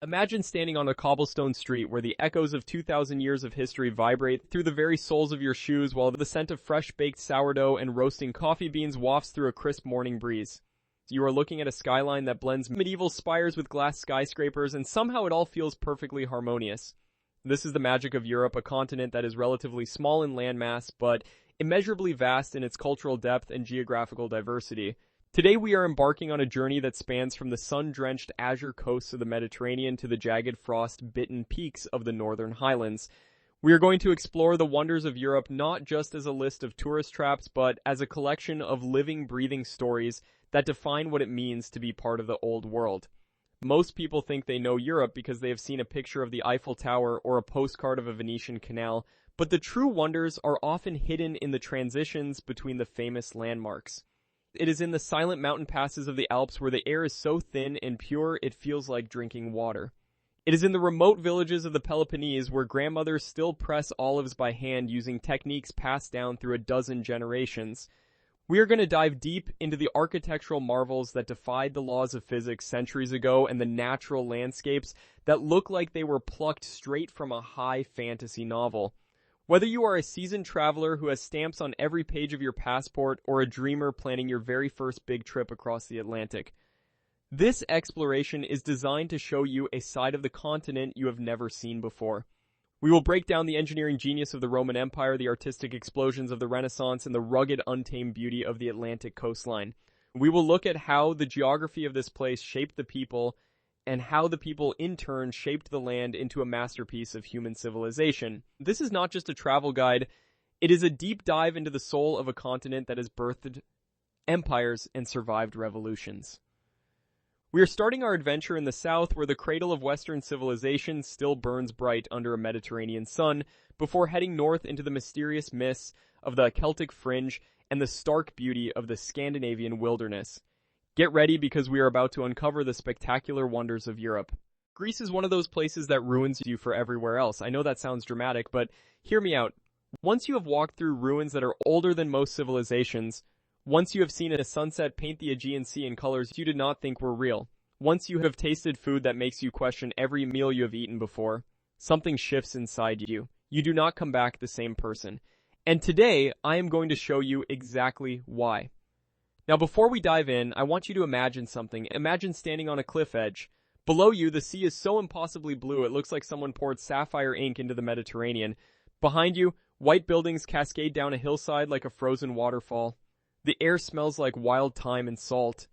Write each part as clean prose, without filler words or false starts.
Imagine standing on a cobblestone street where the echoes of 2,000 years of history vibrate through the very soles of your shoes while the scent of fresh-baked sourdough and roasting coffee beans wafts through a crisp morning breeze. You are looking at a skyline that blends medieval spires with glass skyscrapers, and somehow it all feels perfectly harmonious. This is the magic of Europe, a continent that is relatively small in landmass, but immeasurably vast in its cultural depth and geographical diversity. Today we are embarking on a journey that spans from the sun-drenched azure coasts of the Mediterranean to the jagged frost-bitten peaks of the Northern Highlands. We are going to explore the wonders of Europe not just as a list of tourist traps, but as a collection of living, breathing stories that define what it means to be part of the old world. Most people think they know Europe because they have seen a picture of the Eiffel Tower or a postcard of a Venetian canal, but the true wonders are often hidden in the transitions between the famous landmarks. It is in the silent mountain passes of the Alps where the air is so thin and pure it feels like drinking water. It is in the remote villages of the Peloponnese where grandmothers still press olives by hand using techniques passed down through a dozen generations. We are going to dive deep into the architectural marvels that defied the laws of physics centuries ago and the natural landscapes that look like they were plucked straight from a high fantasy novel. Whether you are a seasoned traveler who has stamps on every page of your passport or a dreamer planning your very first big trip across the Atlantic, this exploration is designed to show you a side of the continent you have never seen before. We will break down the engineering genius of the Roman Empire, the artistic explosions of the Renaissance, and the rugged, untamed beauty of the Atlantic coastline. We will look at how the geography of this place shaped the people, and how the people in turn shaped the land into a masterpiece of human civilization. This is not just a travel guide, it is a deep dive into the soul of a continent that has birthed empires and survived revolutions. We are starting our adventure in the south where the cradle of Western civilization still burns bright under a Mediterranean sun before heading north into the mysterious mists of the Celtic fringe and the stark beauty of the Scandinavian wilderness. Get ready because we are about to uncover the spectacular wonders of Europe. Greece is one of those places that ruins you for everywhere else. I know that sounds dramatic, but hear me out. Once you have walked through ruins that are older than most civilizations, once you have seen a sunset paint the Aegean Sea in colors you did not think were real, once you have tasted food that makes you question every meal you have eaten before, something shifts inside you. You do not come back the same person. And today, I am going to show you exactly why. Now, before we dive in, I want you to imagine something. Imagine standing on a cliff edge. Below you, the sea is so impossibly blue it looks like someone poured sapphire ink into the Mediterranean. Behind you, white buildings cascade down a hillside like a frozen waterfall. The air smells like wild thyme and salt.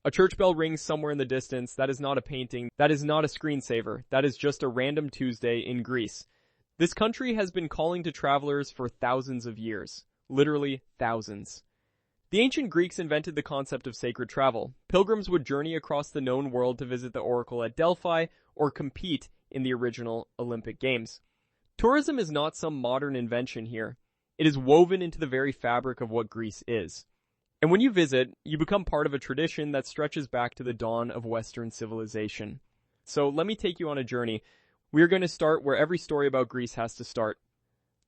A church bell rings somewhere in the distance. That is not a painting. That is not a screensaver. That is just a random Tuesday in Greece. This country has been calling to travelers for thousands of years. Literally thousands. The ancient Greeks invented the concept of sacred travel. Pilgrims would journey across the known world to visit the oracle at Delphi or compete in the original Olympic Games. Tourism is not some modern invention here. It is woven into the very fabric of what Greece is. And when you visit, you become part of a tradition that stretches back to the dawn of Western civilization. So let me take you on a journey. We are going to start where every story about Greece has to start.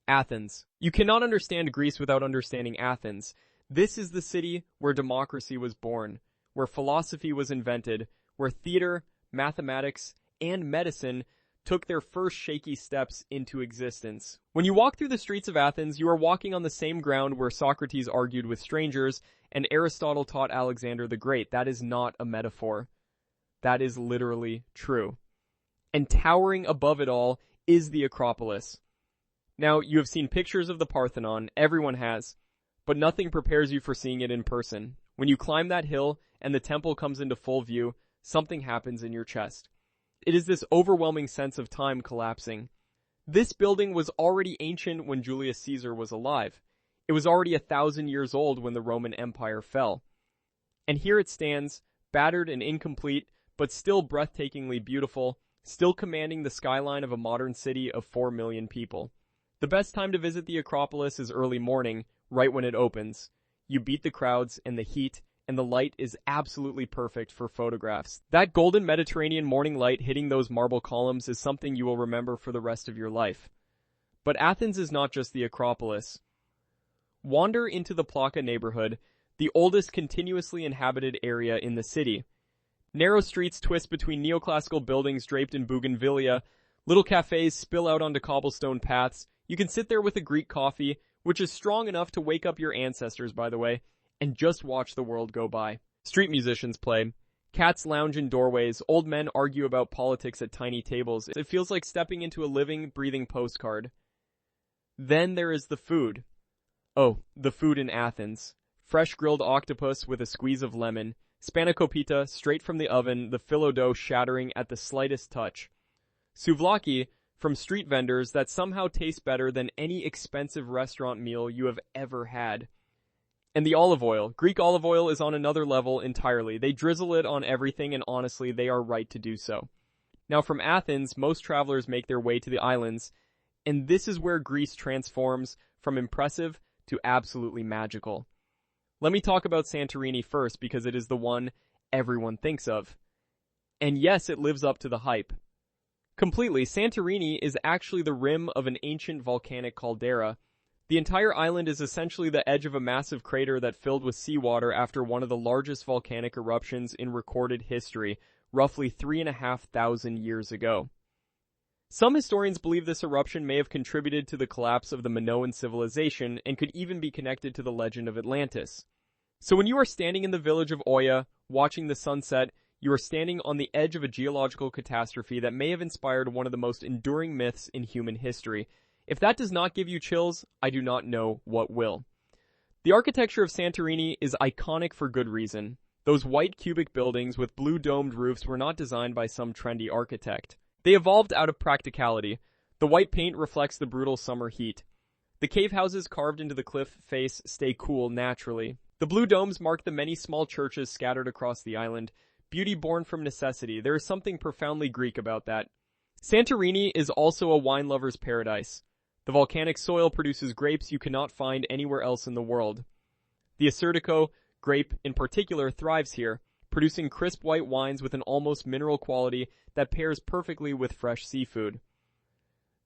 Athens. You cannot understand Greece without understanding Athens. This is the city where democracy was born, where philosophy was invented, where theater, mathematics, and medicine took their first shaky steps into existence. When you walk through the streets of Athens, you are walking on the same ground where Socrates argued with strangers and Aristotle taught Alexander the Great. That is not a metaphor. That is literally true. And towering above it all is the Acropolis. Now, you have seen pictures of the Parthenon, everyone has, but nothing prepares you for seeing it in person. When you climb that hill and the temple comes into full view, something happens in your chest. It is this overwhelming sense of time collapsing. This building was already ancient when Julius Caesar was alive. It was already 1,000 years old when the Roman Empire fell. And here it stands, battered and incomplete, but still breathtakingly beautiful, still commanding the skyline of a modern city of 4 million people. The best time to visit the Acropolis is early morning, right when it opens. You beat the crowds and the heat, and the light is absolutely perfect for photographs. That golden Mediterranean morning light hitting those marble columns is something you will remember for the rest of your life. But Athens is not just the Acropolis. Wander into the Plaka neighborhood, the oldest continuously inhabited area in the city. Narrow streets twist between neoclassical buildings draped in bougainvillea. Little cafes spill out onto cobblestone paths. You can sit there with a Greek coffee, which is strong enough to wake up your ancestors, by the way, and just watch the world go by. Street musicians play. Cats lounge in doorways. Old men argue about politics at tiny tables. It feels like stepping into a living, breathing postcard. Then there is the food. Oh, the food in Athens. Fresh grilled octopus with a squeeze of lemon. Spanakopita straight from the oven, the phyllo dough shattering at the slightest touch. Souvlaki from street vendors that somehow taste better than any expensive restaurant meal you have ever had. And the olive oil. Greek olive oil is on another level entirely. They drizzle it on everything, and honestly, they are right to do so. Now, from Athens, most travelers make their way to the islands, and this is where Greece transforms from impressive to absolutely magical. Let me talk about Santorini first, because it is the one everyone thinks of. And yes, it lives up to the hype. Completely, Santorini is actually the rim of an ancient volcanic caldera. The entire island is essentially the edge of a massive crater that filled with seawater after one of the largest volcanic eruptions in recorded history, roughly 3,500 years ago. Some historians believe this eruption may have contributed to the collapse of the Minoan civilization and could even be connected to the legend of Atlantis. So when you are standing in the village of Oya, watching the sunset, you are standing on the edge of a geological catastrophe that may have inspired one of the most enduring myths in human history. If that does not give you chills, I do not know what will. The architecture of Santorini is iconic for good reason. Those white cubic buildings with blue domed roofs were not designed by some trendy architect. They evolved out of practicality. The white paint reflects the brutal summer heat. The cave houses carved into the cliff face stay cool naturally. The blue domes mark the many small churches scattered across the island. Beauty born from necessity. There is something profoundly Greek about that. Santorini is also a wine lover's paradise. The volcanic soil produces grapes you cannot find anywhere else in the world. The Assyrtiko grape in particular thrives here, producing crisp white wines with an almost mineral quality that pairs perfectly with fresh seafood.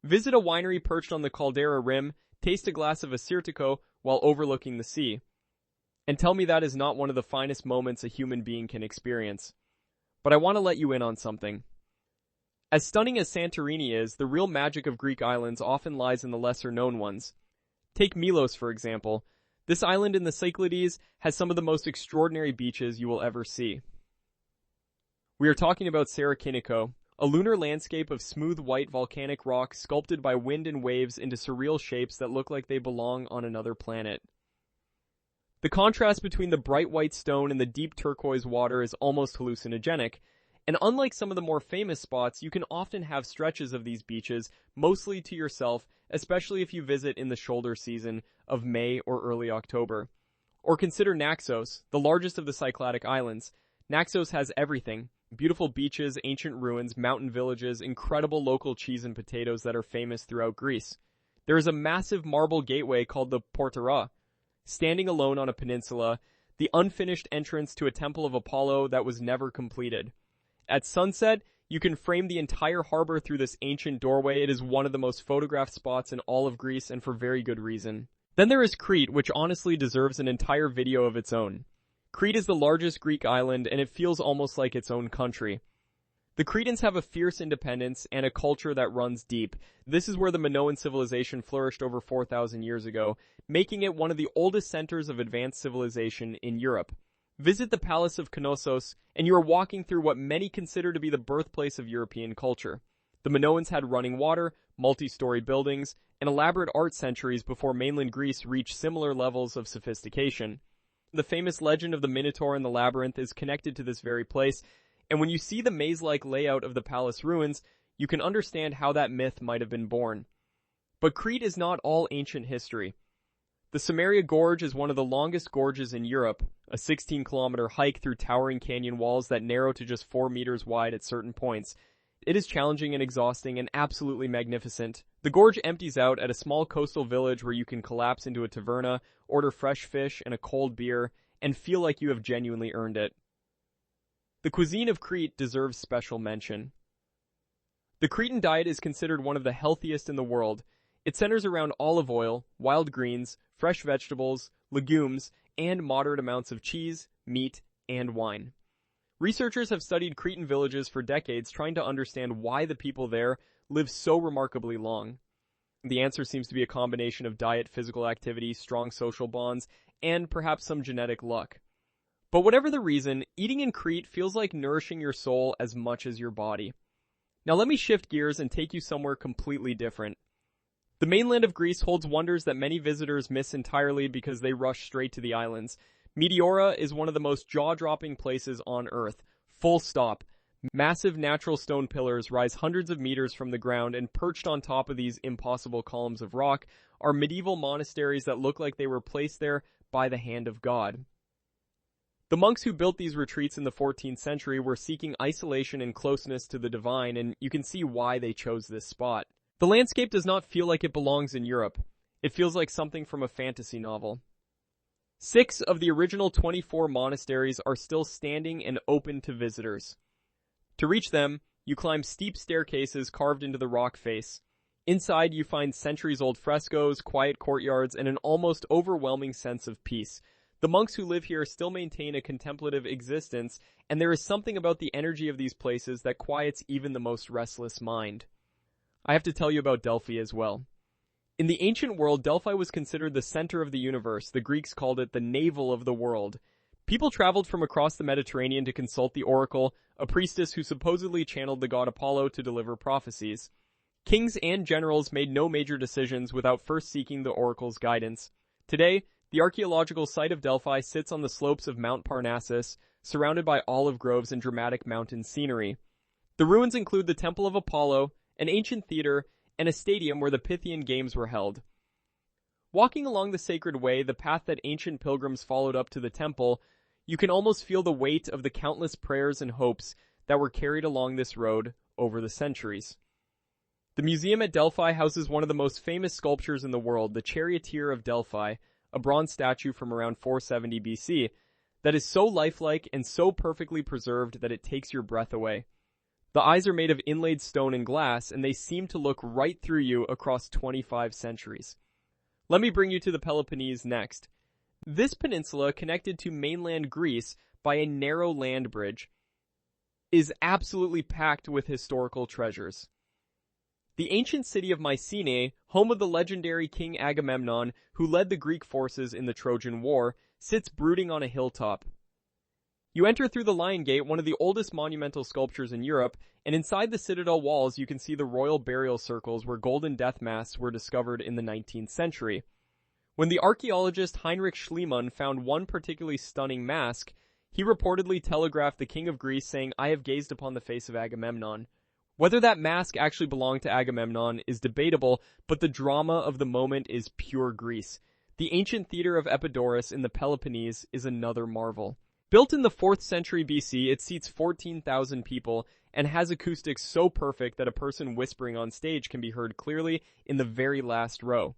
Visit a winery perched on the caldera rim, taste a glass of Assyrtiko while overlooking the sea. And tell me that is not one of the finest moments a human being can experience. But I want to let you in on something. As stunning as Santorini is, the real magic of Greek islands often lies in the lesser-known ones. Take Milos, for example. This island in the Cyclades has some of the most extraordinary beaches you will ever see. We are talking about Sarykiniko, a lunar landscape of smooth white volcanic rock sculpted by wind and waves into surreal shapes that look like they belong on another planet. The contrast between the bright white stone and the deep turquoise water is almost hallucinogenic. And unlike some of the more famous spots, you can often have stretches of these beaches, mostly to yourself, especially if you visit in the shoulder season of May or early October. Or consider Naxos, the largest of the Cycladic islands. Naxos has everything. Beautiful beaches, ancient ruins, mountain villages, incredible local cheese and potatoes that are famous throughout Greece. There is a massive marble gateway called the Portera. Standing alone on a peninsula, the unfinished entrance to a temple of Apollo that was never completed. At sunset, you can frame the entire harbor through this ancient doorway. It is one of the most photographed spots in all of Greece, and for very good reason. Then there is Crete, which honestly deserves an entire video of its own. Crete is the largest Greek island, and it feels almost like its own country. The Cretans have a fierce independence and a culture that runs deep. This is where the Minoan civilization flourished over 4,000 years ago, making it one of the oldest centers of advanced civilization in Europe. Visit the Palace of Knossos, and you are walking through what many consider to be the birthplace of European culture. The Minoans had running water, multi-story buildings, and elaborate art centuries before mainland Greece reached similar levels of sophistication. The famous legend of the Minotaur and the Labyrinth is connected to this very place, and when you see the maze-like layout of the palace ruins, you can understand how that myth might have been born. But Crete is not all ancient history. The Samaria Gorge is one of the longest gorges in Europe, a 16-kilometer hike through towering canyon walls that narrow to just 4 meters wide at certain points. It is challenging and exhausting and absolutely magnificent. The gorge empties out at a small coastal village where you can collapse into a taverna, order fresh fish and a cold beer, and feel like you have genuinely earned it. The cuisine of Crete deserves special mention. The Cretan diet is considered one of the healthiest in the world. It centers around olive oil, wild greens, fresh vegetables, legumes, and moderate amounts of cheese, meat, and wine. Researchers have studied Cretan villages for decades, trying to understand why the people there live so remarkably long. The answer seems to be a combination of diet, physical activity, strong social bonds, and perhaps some genetic luck. But whatever the reason, eating in Crete feels like nourishing your soul as much as your body. Now let me shift gears and take you somewhere completely different. The mainland of Greece holds wonders that many visitors miss entirely because they rush straight to the islands. Meteora is one of the most jaw-dropping places on Earth. Full stop. Massive natural stone pillars rise hundreds of meters from the ground, and perched on top of these impossible columns of rock are medieval monasteries that look like they were placed there by the hand of God. The monks who built these retreats in the 14th century were seeking isolation and closeness to the divine, and you can see why they chose this spot. The landscape does not feel like it belongs in Europe. It feels like something from a fantasy novel. 6 of the original 24 monasteries are still standing and open to visitors. To reach them, you climb steep staircases carved into the rock face. Inside, you find centuries-old frescoes, quiet courtyards, and an almost overwhelming sense of peace. The monks who live here still maintain a contemplative existence, and there is something about the energy of these places that quiets even the most restless mind. I have to tell you about Delphi as well. In the ancient world, Delphi was considered the center of the universe. The Greeks called it the navel of the world. People traveled from across the Mediterranean to consult the oracle, a priestess who supposedly channeled the god Apollo to deliver prophecies. Kings and generals made no major decisions without first seeking the oracle's guidance. Today, the archaeological site of Delphi sits on the slopes of Mount Parnassus, surrounded by olive groves and dramatic mountain scenery. The ruins include the Temple of Apollo, an ancient theater, and a stadium where the Pythian Games were held. Walking along the sacred way, the path that ancient pilgrims followed up to the temple, you can almost feel the weight of the countless prayers and hopes that were carried along this road over the centuries. The museum at Delphi houses one of the most famous sculptures in the world, the Charioteer of Delphi, a bronze statue from around 470 BC, that is so lifelike and so perfectly preserved that it takes your breath away. The eyes are made of inlaid stone and glass, and they seem to look right through you across 25 centuries. Let me bring you to the Peloponnese next. This peninsula, connected to mainland Greece by a narrow land bridge, is absolutely packed with historical treasures. The ancient city of Mycenae, home of the legendary King Agamemnon, who led the Greek forces in the Trojan War, sits brooding on a hilltop. You enter through the Lion Gate, one of the oldest monumental sculptures in Europe, and inside the citadel walls you can see the royal burial circles where golden death masks were discovered in the 19th century. When the archaeologist Heinrich Schliemann found one particularly stunning mask, he reportedly telegraphed the king of Greece saying, "I have gazed upon the face of Agamemnon." Whether that mask actually belonged to Agamemnon is debatable, but the drama of the moment is pure Greece. The ancient theater of Epidaurus in the Peloponnese is another marvel. Built in the 4th century BC, it seats 14,000 people and has acoustics so perfect that a person whispering on stage can be heard clearly in the very last row.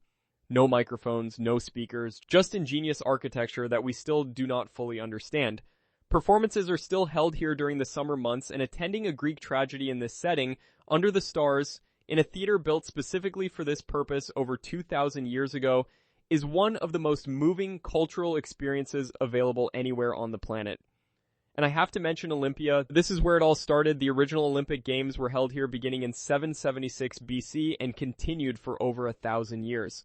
No microphones, no speakers, just ingenious architecture that we still do not fully understand. Performances are still held here during the summer months, and attending a Greek tragedy in this setting, under the stars, in a theater built specifically for this purpose over 2,000 years ago, is one of the most moving cultural experiences available anywhere on the planet. And I have to mention Olympia. This is where it all started. The original Olympic Games were held here beginning in 776 BC and continued for over 1,000 years.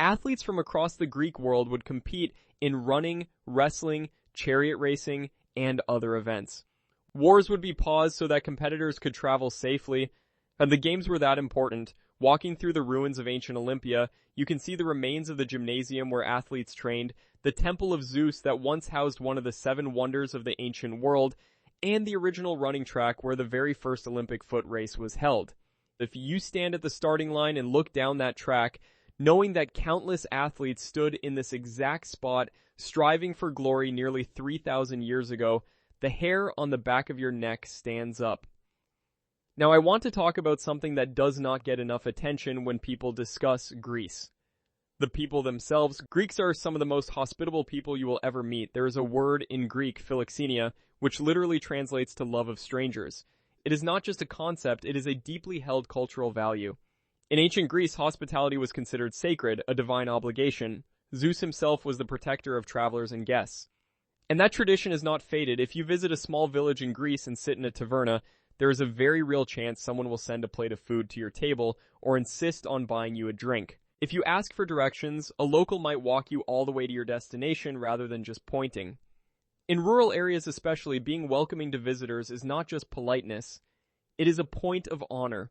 Athletes from across the Greek world would compete in running, wrestling, chariot racing, and other events. Wars would be paused so that competitors could travel safely, and the games were that important. Walking through the ruins of ancient Olympia, you can see the remains of the gymnasium where athletes trained, the temple of Zeus that once housed one of the 7 wonders of the ancient world, and the original running track where the very first Olympic foot race was held. If you stand at the starting line and look down that track, knowing that countless athletes stood in this exact spot, striving for glory nearly 3,000 years ago, the hair on the back of your neck stands up. Now I want to talk about something that does not get enough attention when people discuss Greece. The people themselves. Greeks are some of the most hospitable people you will ever meet. There is a word in Greek, philoxenia, which literally translates to love of strangers. It is not just a concept, it is a deeply held cultural value. In ancient Greece, hospitality was considered sacred, a divine obligation. Zeus himself was the protector of travelers and guests. And that tradition is not faded. If you visit a small village in Greece and sit in a taverna, there is a very real chance someone will send a plate of food to your table or insist on buying you a drink. If you ask for directions, a local might walk you all the way to your destination rather than just pointing. In rural areas especially, being welcoming to visitors is not just politeness, it is a point of honor.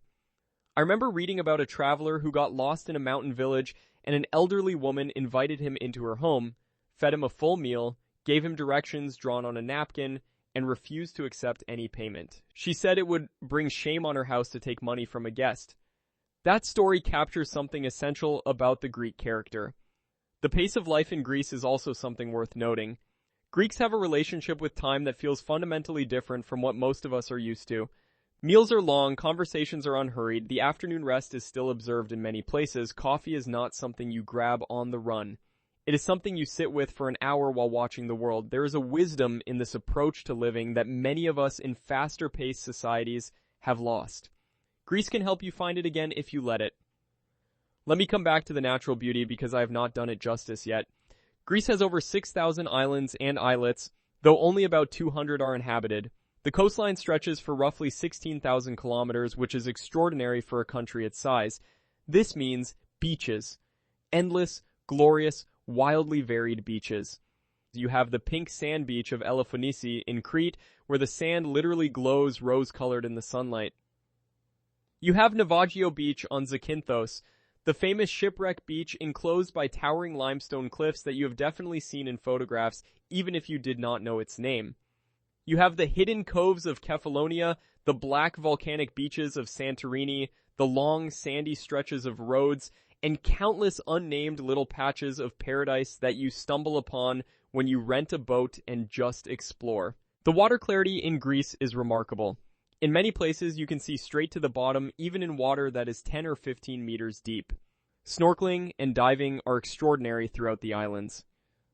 I remember reading about a traveler who got lost in a mountain village and an elderly woman invited him into her home, fed him a full meal, gave him directions drawn on a napkin, and refused to accept any payment. She said it would bring shame on her house to take money from a guest. That story captures something essential about the Greek character. The pace of life in Greece is also something worth noting. Greeks have a relationship with time that feels fundamentally different from what most of us are used to. Meals are long, conversations are unhurried, the afternoon rest is still observed in many places, coffee is not something you grab on the run. It is something you sit with for an hour while watching the world. There is a wisdom in this approach to living that many of us in faster-paced societies have lost. Greece can help you find it again if you let it. Let me come back to the natural beauty because I have not done it justice yet. Greece has over 6,000 islands and islets, though only about 200 are inhabited. The coastline stretches for roughly 16,000 kilometers, which is extraordinary for a country its size. This means beaches. Endless, glorious, wildly varied beaches. You have the pink sand beach of Elefsonisi in Crete, where the sand literally glows rose-colored in the sunlight. You have Navaggio Beach on Zakynthos, the famous shipwreck beach enclosed by towering limestone cliffs that you have definitely seen in photographs, even if you did not know its name. You have the hidden coves of Kefalonia, the black volcanic beaches of Santorini, the long sandy stretches of Rhodes, and countless unnamed little patches of paradise that you stumble upon when you rent a boat and just explore. The water clarity in Greece is remarkable. In many places, you can see straight to the bottom, even in water that is 10 or 15 meters deep. Snorkeling and diving are extraordinary throughout the islands.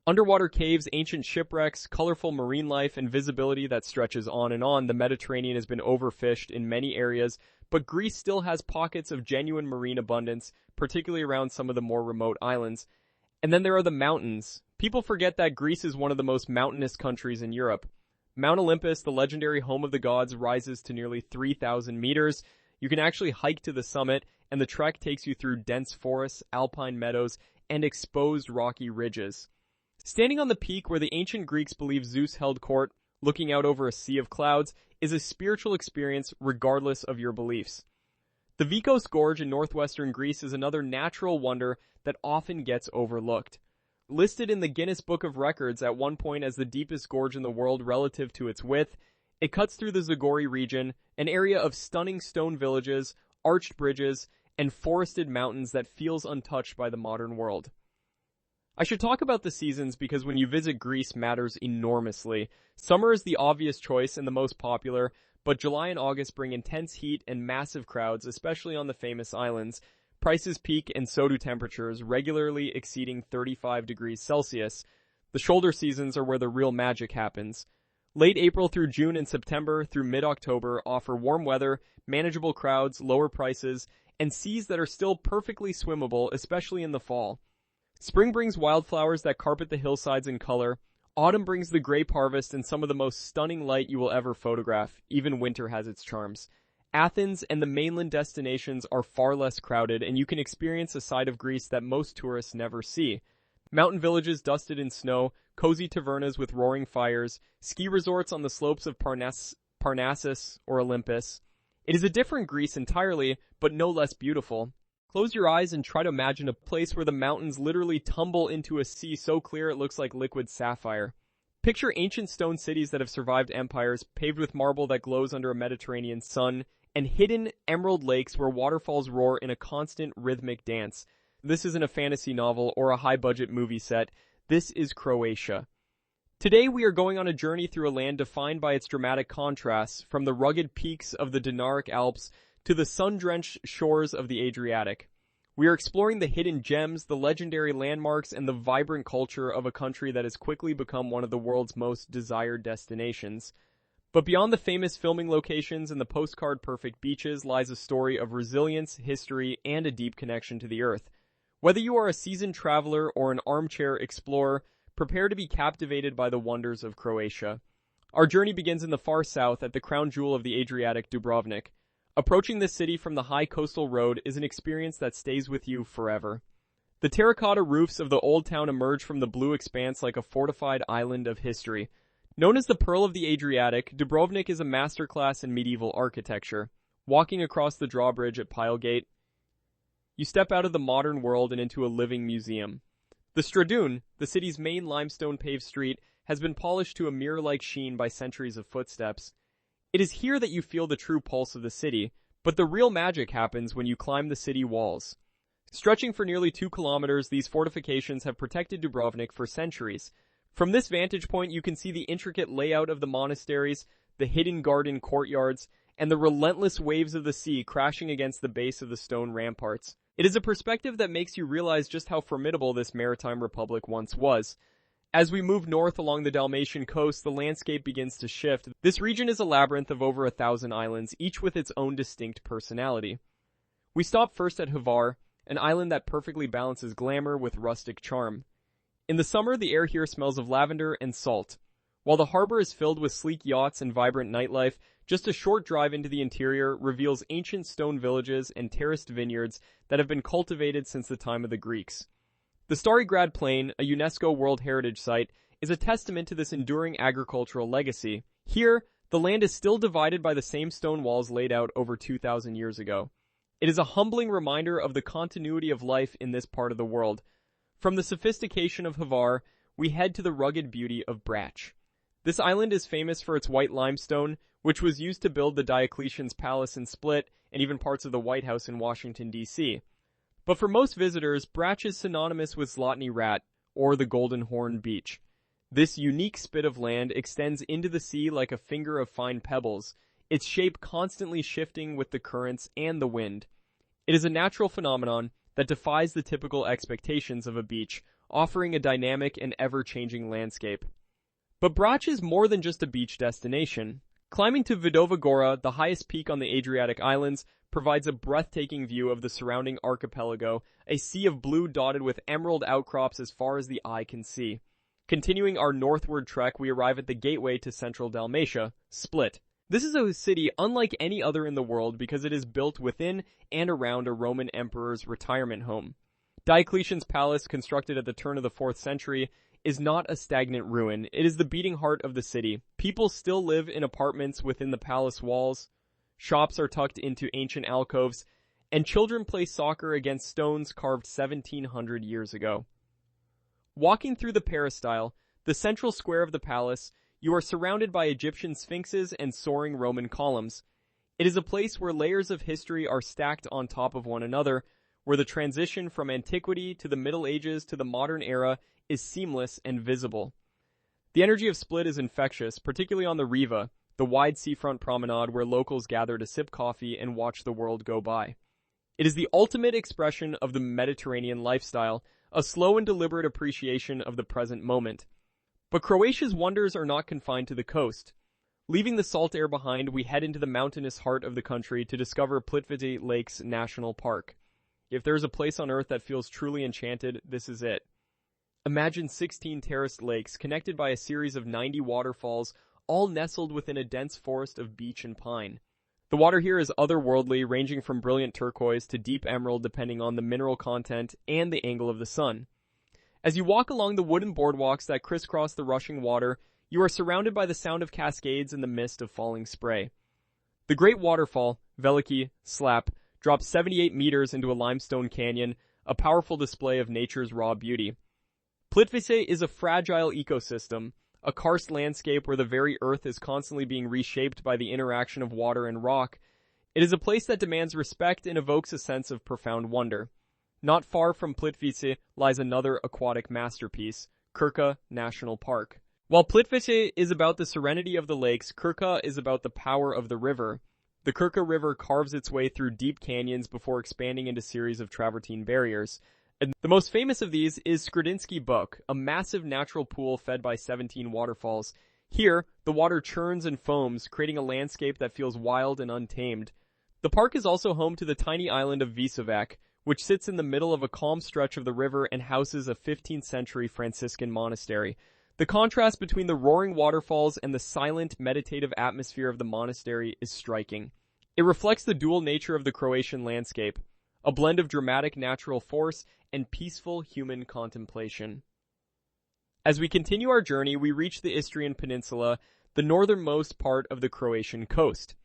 Underwater caves, ancient shipwrecks, colorful marine life, and visibility that stretches on and on. The Mediterranean has been overfished in many areas, but Greece still has pockets of genuine marine abundance, particularly around some of the more remote islands. And then there are the mountains. People forget that Greece is one of the most mountainous countries in Europe. Mount Olympus, the legendary home of the gods, rises to nearly 3,000 meters. You can actually hike to the summit, and the trek takes you through dense forests, alpine meadows, and exposed rocky ridges. Standing on the peak where the ancient Greeks believed Zeus held court, looking out over a sea of clouds, is a spiritual experience regardless of your beliefs. The Vikos Gorge in northwestern Greece is another natural wonder that often gets overlooked. Listed in the Guinness Book of Records at one point as the deepest gorge in the world relative to its width, it cuts through the Zagori region, an area of stunning stone villages, arched bridges, and forested mountains that feels untouched by the modern world. I should talk about the seasons because when you visit Greece matters enormously. Summer is the obvious choice and the most popular, but July and August bring intense heat and massive crowds, especially on the famous islands. Prices peak and so do temperatures, regularly exceeding 35 degrees Celsius. The shoulder seasons are where the real magic happens. Late April through June and September through mid-October offer warm weather, manageable crowds, lower prices, and seas that are still perfectly swimmable, especially in the fall. Spring brings wildflowers that carpet the hillsides in color. Autumn brings the grape harvest and some of the most stunning light you will ever photograph. Even winter has its charms. Athens and the mainland destinations are far less crowded, and you can experience a side of Greece that most tourists never see. Mountain villages dusted in snow, cozy tavernas with roaring fires, ski resorts on the slopes of Parnassus or Olympus. It is a different Greece entirely, but no less beautiful. Close your eyes and try to imagine a place where the mountains literally tumble into a sea so clear it looks like liquid sapphire. Picture ancient stone cities that have survived empires, paved with marble that glows under a Mediterranean sun, and hidden emerald lakes where waterfalls roar in a constant rhythmic dance. This isn't a fantasy novel or a high-budget movie set. This is Croatia. Today we are going on a journey through a land defined by its dramatic contrasts, from the rugged peaks of the Dinaric Alps to the sun-drenched shores of the Adriatic. We are exploring the hidden gems, the legendary landmarks, and the vibrant culture of a country that has quickly become one of the world's most desired destinations. But beyond the famous filming locations and the postcard-perfect beaches lies a story of resilience, history, and a deep connection to the earth. Whether you are a seasoned traveler or an armchair explorer, prepare to be captivated by the wonders of Croatia. Our journey begins in the far south at the crown jewel of the Adriatic, Dubrovnik. Approaching this city from the high coastal road is an experience that stays with you forever. The terracotta roofs of the old town emerge from the blue expanse like a fortified island of history. Known as the Pearl of the Adriatic, Dubrovnik is a masterclass in medieval architecture. Walking across the drawbridge at Pilegate, you step out of the modern world and into a living museum. The Stradun, the city's main limestone-paved street, has been polished to a mirror-like sheen by centuries of footsteps. It is here that you feel the true pulse of the city, but the real magic happens when you climb the city walls. Stretching for nearly 2 kilometers, these fortifications have protected Dubrovnik for centuries. From this vantage point, you can see the intricate layout of the monasteries, the hidden garden courtyards, and the relentless waves of the sea crashing against the base of the stone ramparts. It is a perspective that makes you realize just how formidable this maritime republic once was. As we move north along the Dalmatian coast, the landscape begins to shift. This region is a labyrinth of over 1,000 islands, each with its own distinct personality. We stop first at Hvar, an island that perfectly balances glamour with rustic charm. In the summer, the air here smells of lavender and salt. While the harbor is filled with sleek yachts and vibrant nightlife, just a short drive into the interior reveals ancient stone villages and terraced vineyards that have been cultivated since the time of the Greeks. The Stari Grad Plain, a UNESCO World Heritage Site, is a testament to this enduring agricultural legacy. Here, the land is still divided by the same stone walls laid out over 2,000 years ago. It is a humbling reminder of the continuity of life in this part of the world. From the sophistication of Hvar, we head to the rugged beauty of Brač. This island is famous for its white limestone, which was used to build the Diocletian's Palace in Split and even parts of the White House in Washington, D.C. But for most visitors, Brač is synonymous with Zlatni Rat, or the Golden Horn Beach. This unique spit of land extends into the sea like a finger of fine pebbles, its shape constantly shifting with the currents and the wind. It is a natural phenomenon that defies the typical expectations of a beach, offering a dynamic and ever-changing landscape. But Brač is more than just a beach destination. Climbing to Vidova Gora, the highest peak on the Adriatic Islands, provides a breathtaking view of the surrounding archipelago, a sea of blue dotted with emerald outcrops as far as the eye can see. Continuing our northward trek, we arrive at the gateway to central Dalmatia, Split. This is a city unlike any other in the world because it is built within and around a Roman emperor's retirement home. Diocletian's Palace, constructed at the turn of the 4th century, is not a stagnant ruin. It is the beating heart of the city. People still live in apartments within the palace walls, shops are tucked into ancient alcoves, and children play soccer against stones carved 1,700 years ago. Walking through the peristyle, the central square of the palace, you are surrounded by Egyptian sphinxes and soaring Roman columns. It is a place where layers of history are stacked on top of one another, where the transition from antiquity to the Middle Ages to the modern era is seamless and visible. The energy of Split is infectious, particularly on the Riva, the wide seafront promenade where locals gather to sip coffee and watch the world go by. It is the ultimate expression of the Mediterranean lifestyle, a slow and deliberate appreciation of the present moment. But Croatia's wonders are not confined to the coast. Leaving the salt air behind, we head into the mountainous heart of the country to discover Plitvice Lakes National Park. If there's a place on earth that feels truly enchanted, this is it. Imagine 16 terraced lakes connected by a series of 90 waterfalls, all nestled within a dense forest of beech and pine. The water here is otherworldly, ranging from brilliant turquoise to deep emerald depending on the mineral content and the angle of the sun. As you walk along the wooden boardwalks that crisscross the rushing water, you are surrounded by the sound of cascades and the mist of falling spray. The great waterfall, Veliki Slap, drops 78 meters into a limestone canyon, a powerful display of nature's raw beauty. Plitvice is a fragile ecosystem, a karst landscape where the very earth is constantly being reshaped by the interaction of water and rock. It is a place that demands respect and evokes a sense of profound wonder. Not far from Plitvice lies another aquatic masterpiece, Krka National Park. While Plitvice is about the serenity of the lakes, Krka is about the power of the river. The Krka River carves its way through deep canyons before expanding into series of travertine barriers. And the most famous of these is Skredinsky Buk, a massive natural pool fed by 17 waterfalls. Here, the water churns and foams, creating a landscape that feels wild and untamed. The park is also home to the tiny island of Visovac, which sits in the middle of a calm stretch of the river and houses a 15th century Franciscan monastery. The contrast between the roaring waterfalls and the silent, meditative atmosphere of the monastery is striking. It reflects the dual nature of the Croatian landscape, a blend of dramatic natural force and peaceful human contemplation. As we continue our journey, we reach the Istrian Peninsula, the northernmost part of the Croatian coast.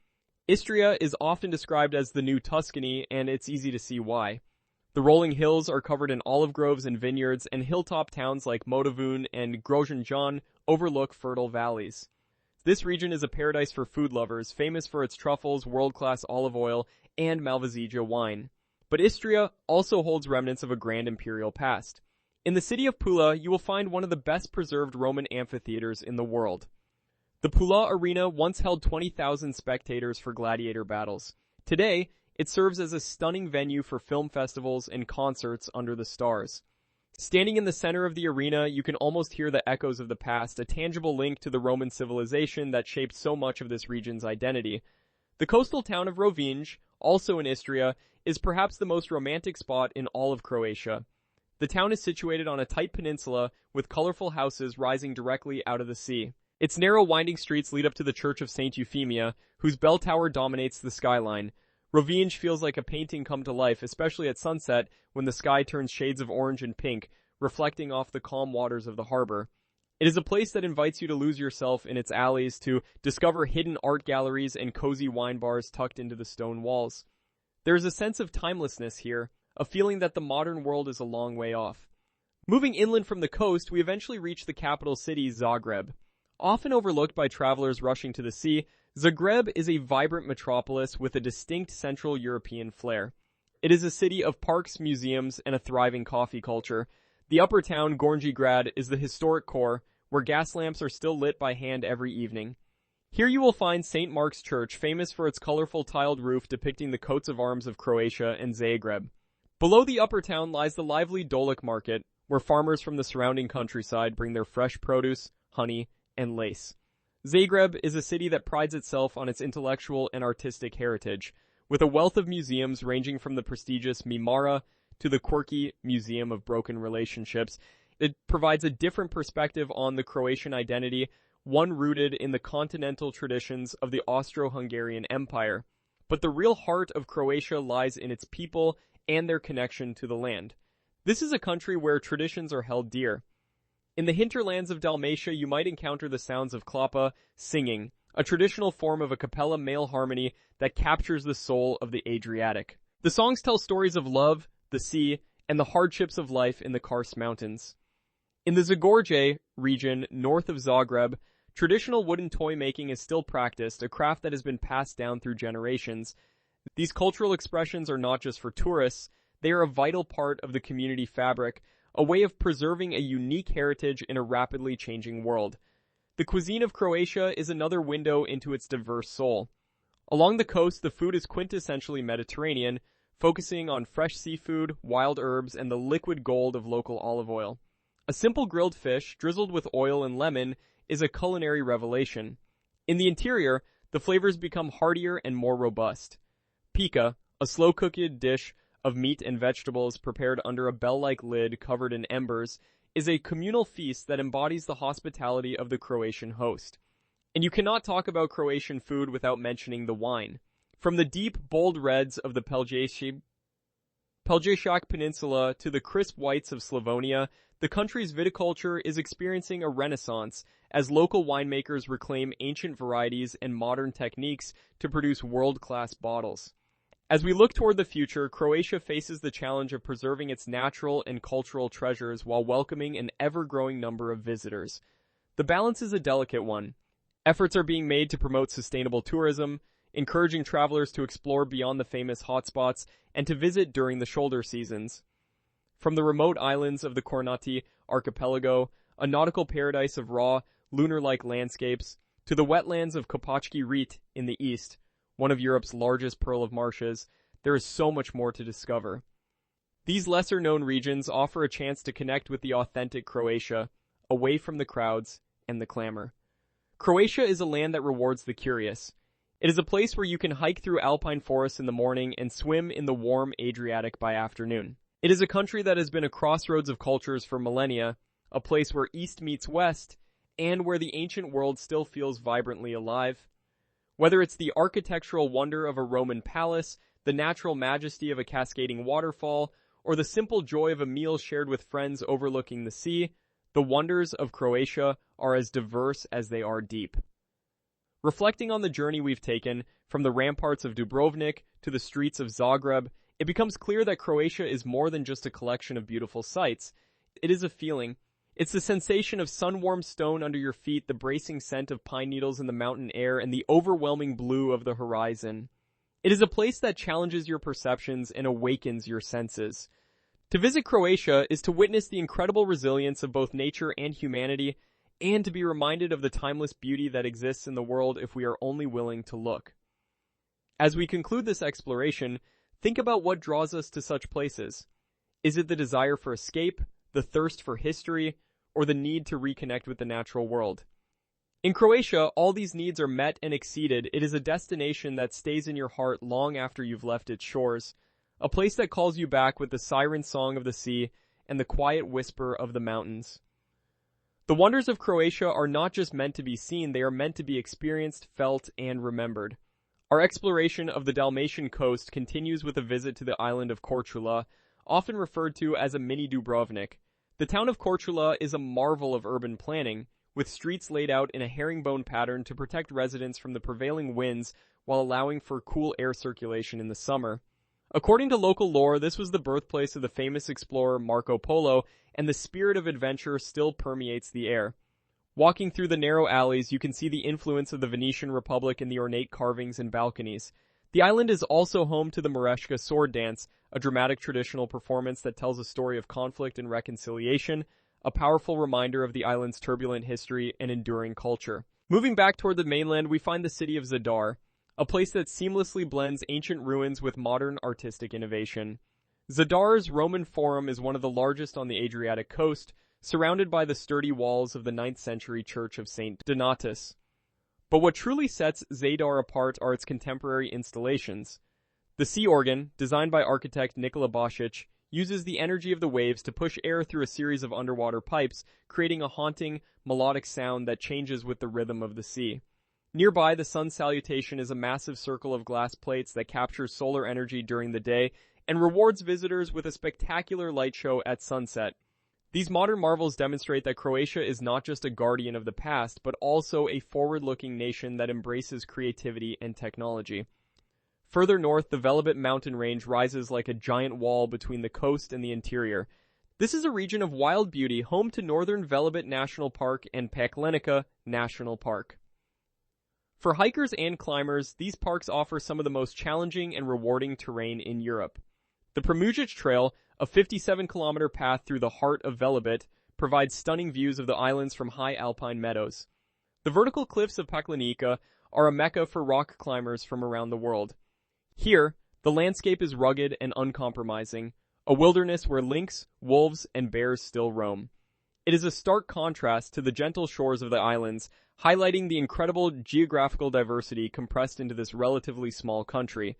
Istria is often described as the new Tuscany, and it's easy to see why. The rolling hills are covered in olive groves and vineyards, and hilltop towns like Motovun and Grožanjan overlook fertile valleys. This region is a paradise for food lovers, famous for its truffles, world-class olive oil, and Malvasia wine. But Istria also holds remnants of a grand imperial past. In the city of Pula, you will find one of the best preserved Roman amphitheaters in the world. The Pula Arena once held 20,000 spectators for gladiator battles. Today, it serves as a stunning venue for film festivals and concerts under the stars. Standing in the center of the arena, you can almost hear the echoes of the past, a tangible link to the Roman civilization that shaped so much of this region's identity. The coastal town of Rovinj, also in Istria, is perhaps the most romantic spot in all of Croatia. The town is situated on a tight peninsula with colorful houses rising directly out of the sea. Its narrow winding streets lead up to the Church of St. Euphemia, whose bell tower dominates the skyline. Rovinj feels like a painting come to life, especially at sunset when the sky turns shades of orange and pink, reflecting off the calm waters of the harbor. It is a place that invites you to lose yourself in its alleys, to discover hidden art galleries and cozy wine bars tucked into the stone walls. There is a sense of timelessness here, a feeling that the modern world is a long way off. Moving inland from the coast, we eventually reach the capital city, Zagreb. Often overlooked by travelers rushing to the sea, Zagreb is a vibrant metropolis with a distinct Central European flair. It is a city of parks, museums, and a thriving coffee culture. The upper town, Gornji Grad, is the historic core, where gas lamps are still lit by hand every evening. Here you will find St. Mark's Church, famous for its colorful tiled roof depicting the coats of arms of Croatia and Zagreb. Below the upper town lies the lively Dolic Market, where farmers from the surrounding countryside bring their fresh produce, honey, and lace. Zagreb is a city that prides itself on its intellectual and artistic heritage, with a wealth of museums ranging from the prestigious Mimara to the quirky Museum of Broken Relationships. It provides a different perspective on the Croatian identity, one rooted in the continental traditions of the Austro-Hungarian Empire. But the real heart of Croatia lies in its people and their connection to the land. This is a country where traditions are held dear. In the hinterlands of Dalmatia, you might encounter the sounds of klapa, singing, a traditional form of a cappella male harmony that captures the soul of the Adriatic. The songs tell stories of love, the sea, and the hardships of life in the Kars Mountains. In the Zagorje region, north of Zagreb, traditional wooden toy making is still practiced, a craft that has been passed down through generations. These cultural expressions are not just for tourists, they are a vital part of the community fabric, a way of preserving a unique heritage in a rapidly changing world. The cuisine of Croatia is another window into its diverse soul. Along the coast, the food is quintessentially Mediterranean, focusing on fresh seafood, wild herbs, and the liquid gold of local olive oil. A simple grilled fish, drizzled with oil and lemon, is a culinary revelation. In the interior, the flavors become heartier and more robust. Pika, a slow-cooked dish of meat and vegetables prepared under a bell-like lid covered in embers, is a communal feast that embodies the hospitality of the Croatian host. And you cannot talk about Croatian food without mentioning the wine. From the deep, bold reds of the Pelješac Peninsula to the crisp whites of Slavonia, the country's viticulture is experiencing a renaissance as local winemakers reclaim ancient varieties and modern techniques to produce world-class bottles. As we look toward the future, Croatia faces the challenge of preserving its natural and cultural treasures while welcoming an ever-growing number of visitors. The balance is a delicate one. Efforts are being made to promote sustainable tourism, encouraging travelers to explore beyond the famous hotspots and to visit during the shoulder seasons. From the remote islands of the Kornati archipelago, a nautical paradise of raw, lunar-like landscapes, to the wetlands of Kopački Rit in the east, one of Europe's largest pearl of marshes, there is so much more to discover. These lesser-known regions offer a chance to connect with the authentic Croatia, away from the crowds and the clamor. Croatia is a land that rewards the curious. It is a place where you can hike through alpine forests in the morning and swim in the warm Adriatic by afternoon. It is a country that has been a crossroads of cultures for millennia, a place where East meets West, and where the ancient world still feels vibrantly alive. Whether it's the architectural wonder of a Roman palace, the natural majesty of a cascading waterfall, or the simple joy of a meal shared with friends overlooking the sea, the wonders of Croatia are as diverse as they are deep. Reflecting on the journey we've taken, from the ramparts of Dubrovnik to the streets of Zagreb, it becomes clear that Croatia is more than just a collection of beautiful sights. It is a feeling. It's the sensation of sun-warmed stone under your feet, the bracing scent of pine needles in the mountain air, and the overwhelming blue of the horizon. It is a place that challenges your perceptions and awakens your senses. To visit Croatia is to witness the incredible resilience of both nature and humanity, and to be reminded of the timeless beauty that exists in the world if we are only willing to look. As we conclude this exploration, think about what draws us to such places. Is it the desire for escape, the thirst for history, or the need to reconnect with the natural world? In Croatia, all these needs are met and exceeded. It is a destination that stays in your heart long after you've left its shores, a place that calls you back with the siren song of the sea and the quiet whisper of the mountains. The wonders of Croatia are not just meant to be seen, they are meant to be experienced, felt, and remembered. Our exploration of the Dalmatian coast continues with a visit to the island of Korčula, often referred to as a mini Dubrovnik. The town of Korčula is a marvel of urban planning, with streets laid out in a herringbone pattern to protect residents from the prevailing winds while allowing for cool air circulation in the summer. According to local lore, this was the birthplace of the famous explorer Marco Polo, and the spirit of adventure still permeates the air. Walking through the narrow alleys, you can see the influence of the Venetian Republic in the ornate carvings and balconies. The island is also home to the Mareshka sword dance, a dramatic traditional performance that tells a story of conflict and reconciliation, a powerful reminder of the island's turbulent history and enduring culture. Moving back toward the mainland, we find the city of Zadar, a place that seamlessly blends ancient ruins with modern artistic innovation. Zadar's Roman Forum is one of the largest on the Adriatic coast, surrounded by the sturdy walls of the 9th century Church of St. Donatus. But what truly sets Zadar apart are its contemporary installations. The sea organ, designed by architect Nikola Basic, uses the energy of the waves to push air through a series of underwater pipes, creating a haunting, melodic sound that changes with the rhythm of the sea. Nearby, the sun salutation is a massive circle of glass plates that captures solar energy during the day and rewards visitors with a spectacular light show at sunset. These modern marvels demonstrate that Croatia is not just a guardian of the past, but also a forward-looking nation that embraces creativity and technology. Further north, the Velebit mountain range rises like a giant wall between the coast and the interior. This is a region of wild beauty, home to Northern Velebit National Park and Paklenica National Park. For hikers and climbers, these parks offer some of the most challenging and rewarding terrain in Europe. The Premujic Trail, a 57-kilometer path through the heart of Velebit, provides stunning views of the islands from high alpine meadows. The vertical cliffs of Paklenica are a mecca for rock climbers from around the world. Here, the landscape is rugged and uncompromising, a wilderness where lynx, wolves, and bears still roam. It is a stark contrast to the gentle shores of the islands, highlighting the incredible geographical diversity compressed into this relatively small country.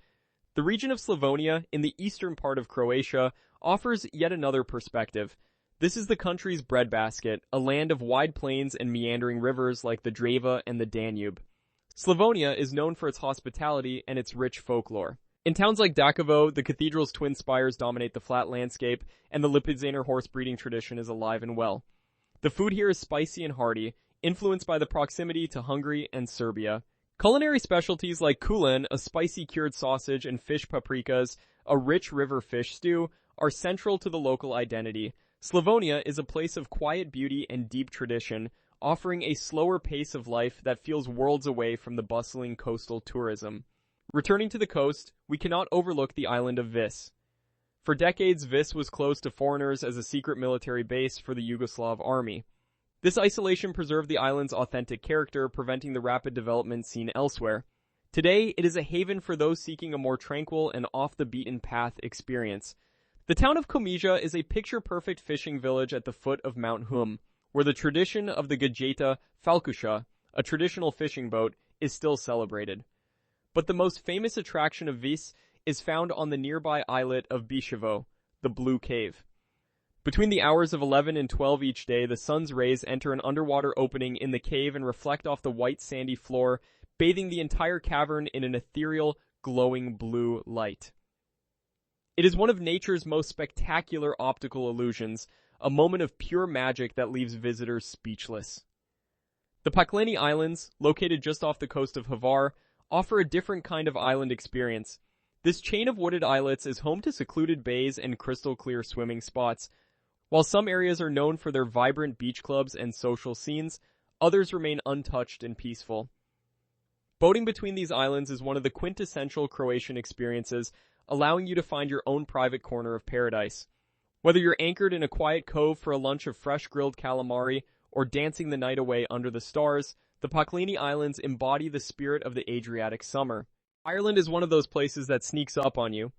The region of Slavonia, in the eastern part of Croatia, offers yet another perspective. This is the country's breadbasket, a land of wide plains and meandering rivers like the Drava and the Danube. Slavonia is known for its hospitality and its rich folklore. In towns like Đakovo, the cathedral's twin spires dominate the flat landscape, and the Lipizzaner horse breeding tradition is alive and well. The food here is spicy and hearty, influenced by the proximity to Hungary and Serbia. Culinary specialties like kulen, a spicy cured sausage, and fish paprikas, a rich river fish stew, are central to the local identity. Slavonia is a place of quiet beauty and deep tradition, offering a slower pace of life that feels worlds away from the bustling coastal tourism. Returning to the coast, we cannot overlook the island of Vis. For decades, Vis was closed to foreigners as a secret military base for the Yugoslav army. This isolation preserved the island's authentic character, preventing the rapid development seen elsewhere. Today, it is a haven for those seeking a more tranquil and off-the-beaten-path experience. The town of Komija is a picture-perfect fishing village at the foot of Mount Hum, where the tradition of the Gajeta Falkusha, a traditional fishing boat, is still celebrated. But the most famous attraction of Vis is found on the nearby islet of Bishevo, the Blue Cave. Between the hours of 11 and 12 each day, the sun's rays enter an underwater opening in the cave and reflect off the white sandy floor, bathing the entire cavern in an ethereal, glowing blue light. It is one of nature's most spectacular optical illusions, a moment of pure magic that leaves visitors speechless. The Pakleni Islands, located just off the coast of Hvar, offer a different kind of island experience. This chain of wooded islets is home to secluded bays and crystal-clear swimming spots. While some areas are known for their vibrant beach clubs and social scenes, others remain untouched and peaceful. Boating between these islands is one of the quintessential Croatian experiences, allowing you to find your own private corner of paradise. Whether you're anchored in a quiet cove for a lunch of fresh grilled calamari or dancing the night away under the stars, the Pakleni Islands embody the spirit of the Adriatic summer. Ireland is one of those places that sneaks up on you.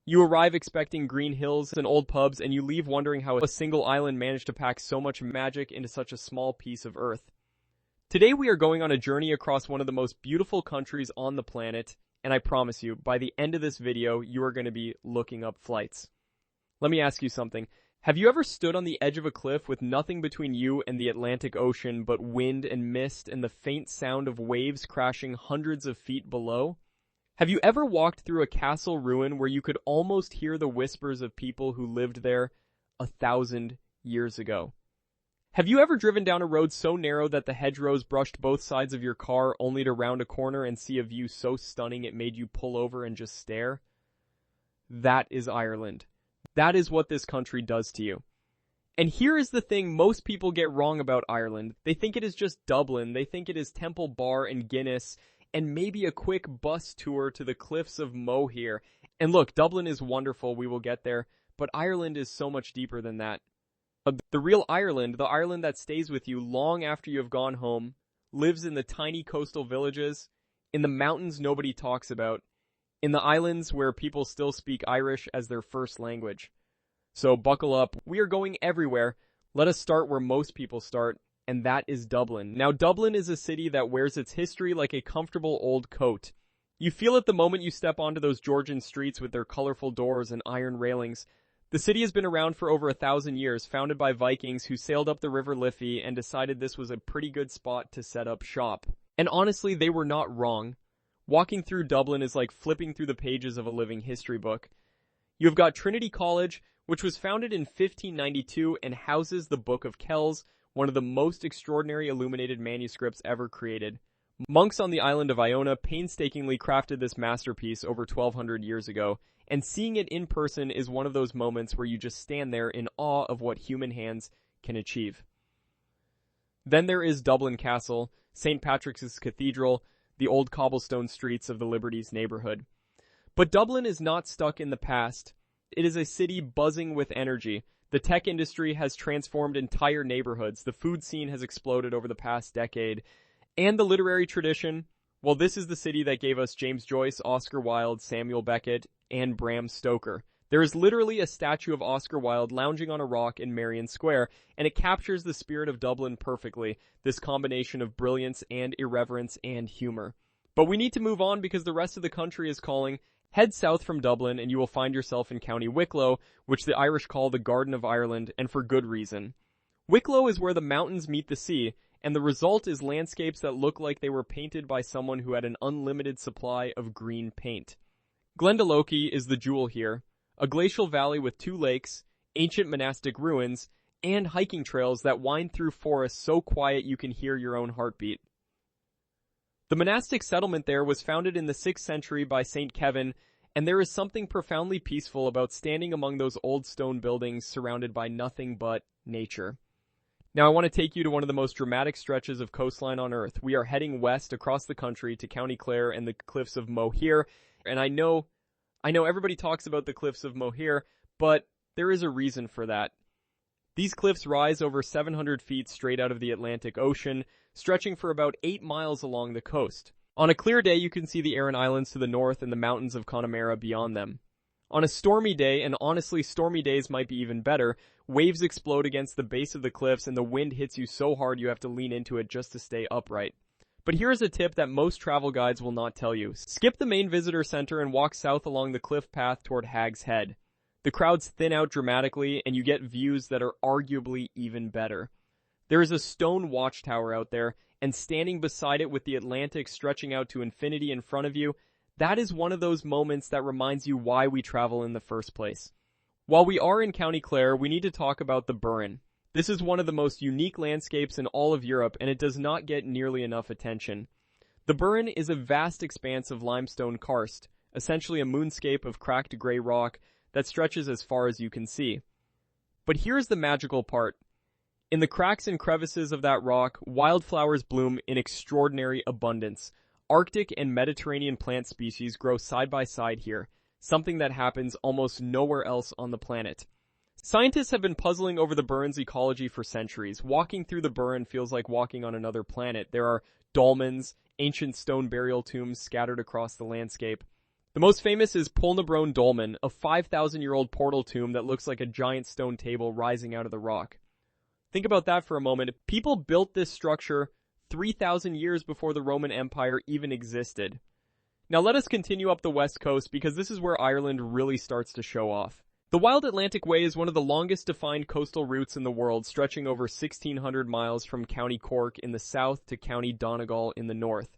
You arrive expecting green hills and old pubs, and you leave wondering how a single island managed to pack so much magic into such a small piece of earth. Today we are going on a journey across one of the most beautiful countries on the planet, and I promise you, by the end of this video, you are going to be looking up flights. Let me ask you something. Have you ever stood on the edge of a cliff with nothing between you and the Atlantic Ocean but wind and mist and the faint sound of waves crashing hundreds of feet below? Have you ever walked through a castle ruin where you could almost hear the whispers of people who lived there 1,000 years ago? Have you ever driven down a road so narrow that the hedgerows brushed both sides of your car only to round a corner and see a view so stunning it made you pull over and just stare? That is Ireland. That is what this country does to you. And here is the thing most people get wrong about Ireland. They think it is just Dublin. They think it is Temple Bar and Guinness and maybe a quick bus tour to the cliffs of Moher. And look, Dublin is wonderful. We will get there. But Ireland is so much deeper than that. The real Ireland, the Ireland that stays with you long after you have gone home, lives in the tiny coastal villages, in the mountains nobody talks about, in the islands where people still speak Irish as their first language. So buckle up. We are going everywhere. Let us start where most people start, and that is Dublin. Now, Dublin is a city that wears its history like a comfortable old coat. You feel it the moment you step onto those Georgian streets with their colorful doors and iron railings. The city has been around for over 1,000 years, founded by Vikings who sailed up the River Liffey and decided this was a pretty good spot to set up shop. And honestly, they were not wrong. Walking through Dublin is like flipping through the pages of a living history book. You have got Trinity College, which was founded in 1592 and houses the Book of Kells, one of the most extraordinary illuminated manuscripts ever created. Monks on the island of Iona painstakingly crafted this masterpiece over 1,200 years ago, and seeing it in person is one of those moments where you just stand there in awe of what human hands can achieve. Then there is Dublin Castle, St. Patrick's Cathedral, the old cobblestone streets of the Liberties neighborhood. But Dublin is not stuck in the past. It is a city buzzing with energy. The tech industry has transformed entire neighborhoods. The food scene has exploded over the past decade. And the literary tradition, well, this is the city that gave us James Joyce, Oscar Wilde, Samuel Beckett, and Bram Stoker. There is literally a statue of Oscar Wilde lounging on a rock in Merrion Square, and it captures the spirit of Dublin perfectly, this combination of brilliance and irreverence and humor. But we need to move on because the rest of the country is calling. Head south from Dublin and you will find yourself in County Wicklow, which the Irish call the Garden of Ireland, and for good reason. Wicklow is where the mountains meet the sea, and the result is landscapes that look like they were painted by someone who had an unlimited supply of green paint. Glendalough is the jewel here, a glacial valley with 2 lakes, ancient monastic ruins, and hiking trails that wind through forests so quiet you can hear your own heartbeat. The monastic settlement there was founded in the 6th century by St. Kevin, and there is something profoundly peaceful about standing among those old stone buildings surrounded by nothing but nature. Now I want to take you to one of the most dramatic stretches of coastline on earth. We are heading west across the country to County Clare and the cliffs of Moher, and I know everybody talks about the cliffs of Moher, but there is a reason for that. These cliffs rise over 700 feet straight out of the Atlantic Ocean, stretching for about 8 miles along the coast. On a clear day, you can see the Aran Islands to the north and the mountains of Connemara beyond them. On a stormy day, and honestly stormy days might be even better, waves explode against the base of the cliffs and the wind hits you so hard you have to lean into it just to stay upright. But here's a tip that most travel guides will not tell you. Skip the main visitor center and walk south along the cliff path toward Hag's Head. The crowds thin out dramatically, and you get views that are arguably even better. There is a stone watchtower out there, and standing beside it with the Atlantic stretching out to infinity in front of you, that is one of those moments that reminds you why we travel in the first place. While we are in County Clare, we need to talk about the Burren. This is one of the most unique landscapes in all of Europe, and it does not get nearly enough attention. The Burren is a vast expanse of limestone karst, essentially a moonscape of cracked gray rock that stretches as far as you can see. But here's the magical part. In the cracks and crevices of that rock, wildflowers bloom in extraordinary abundance. Arctic and Mediterranean plant species grow side by side here, something that happens almost nowhere else on the planet. Scientists have been puzzling over the Burren's ecology for centuries. Walking through the Burren feels like walking on another planet. There are dolmens, ancient stone burial tombs scattered across the landscape. The most famous is Polnebrone Dolmen, a 5,000-year-old portal tomb that looks like a giant stone table rising out of the rock. Think about that for a moment. People built this structure 3,000 years before the Roman Empire even existed. Now let us continue up the west coast because this is where Ireland really starts to show off. The Wild Atlantic Way is one of the longest defined coastal routes in the world, stretching over 1,600 miles from County Cork in the south to County Donegal in the north.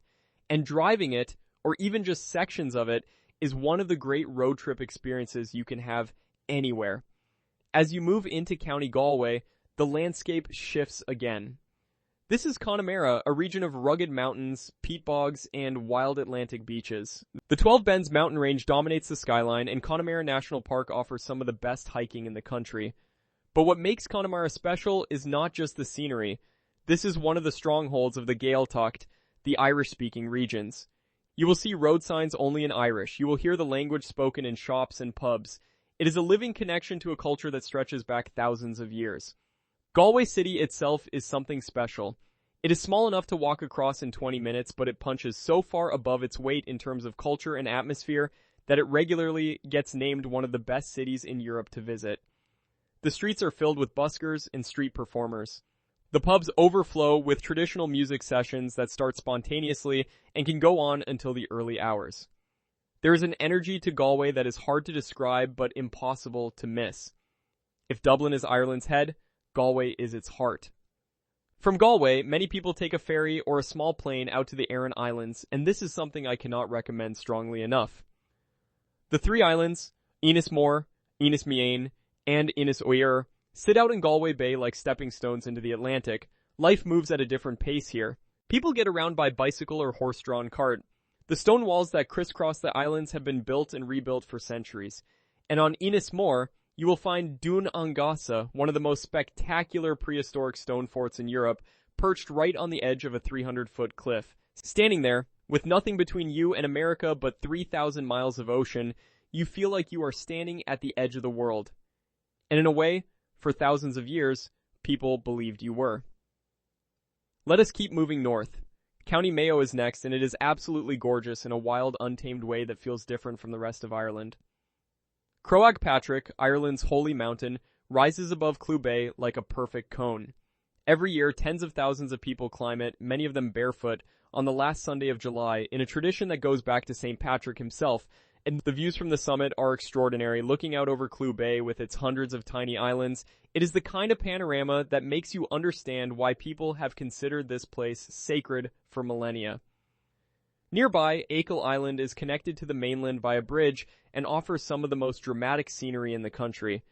And driving it, or even just sections of it, is one of the great road trip experiences you can have anywhere. As you move into County Galway, the landscape shifts again. This is Connemara, a region of rugged mountains, peat bogs, and wild Atlantic beaches. The 12 Bends mountain range dominates the skyline, and Connemara National Park offers some of the best hiking in the country. But what makes Connemara special is not just the scenery. This is one of the strongholds of the Gaeltacht, the Irish-speaking regions. You will see road signs only in Irish. You will hear the language spoken in shops and pubs. It is a living connection to a culture that stretches back thousands of years. Galway City itself is something special. It is small enough to walk across in 20 minutes, but it punches so far above its weight in terms of culture and atmosphere that it regularly gets named one of the best cities in Europe to visit. The streets are filled with buskers and street performers. The pubs overflow with traditional music sessions that start spontaneously and can go on until the early hours. There is an energy to Galway that is hard to describe but impossible to miss. If Dublin is Ireland's head, Galway is its heart. From Galway, many people take a ferry or a small plane out to the Aran Islands, and this is something I cannot recommend strongly enough. The three islands, Innismore, Innismeain, and Innisoir, sit out in Galway Bay like stepping stones into the Atlantic. Life moves at a different pace here. People get around by bicycle or horse-drawn cart. The stone walls that crisscross the islands have been built and rebuilt for centuries. And on Innismore, you will find Dún Angasa, one of the most spectacular prehistoric stone forts in Europe, perched right on the edge of a 300-foot cliff. Standing there, with nothing between you and America but 3,000 miles of ocean, you feel like you are standing at the edge of the world. And in a way, for thousands of years, people believed you were. Let us keep moving north. County Mayo is next, and it is absolutely gorgeous in a wild, untamed way that feels different from the rest of Ireland. Croagh Patrick, Ireland's holy mountain, rises above Clew Bay like a perfect cone. Every year, tens of thousands of people climb it, many of them barefoot, on the last Sunday of July, in a tradition that goes back to St. Patrick himself, and the views from the summit are extraordinary. Looking out over Clew Bay with its hundreds of tiny islands, it is the kind of panorama that makes you understand why people have considered this place sacred for millennia. Nearby, Achill Island is connected to the mainland by a bridge and offers some of the most dramatic scenery in the country.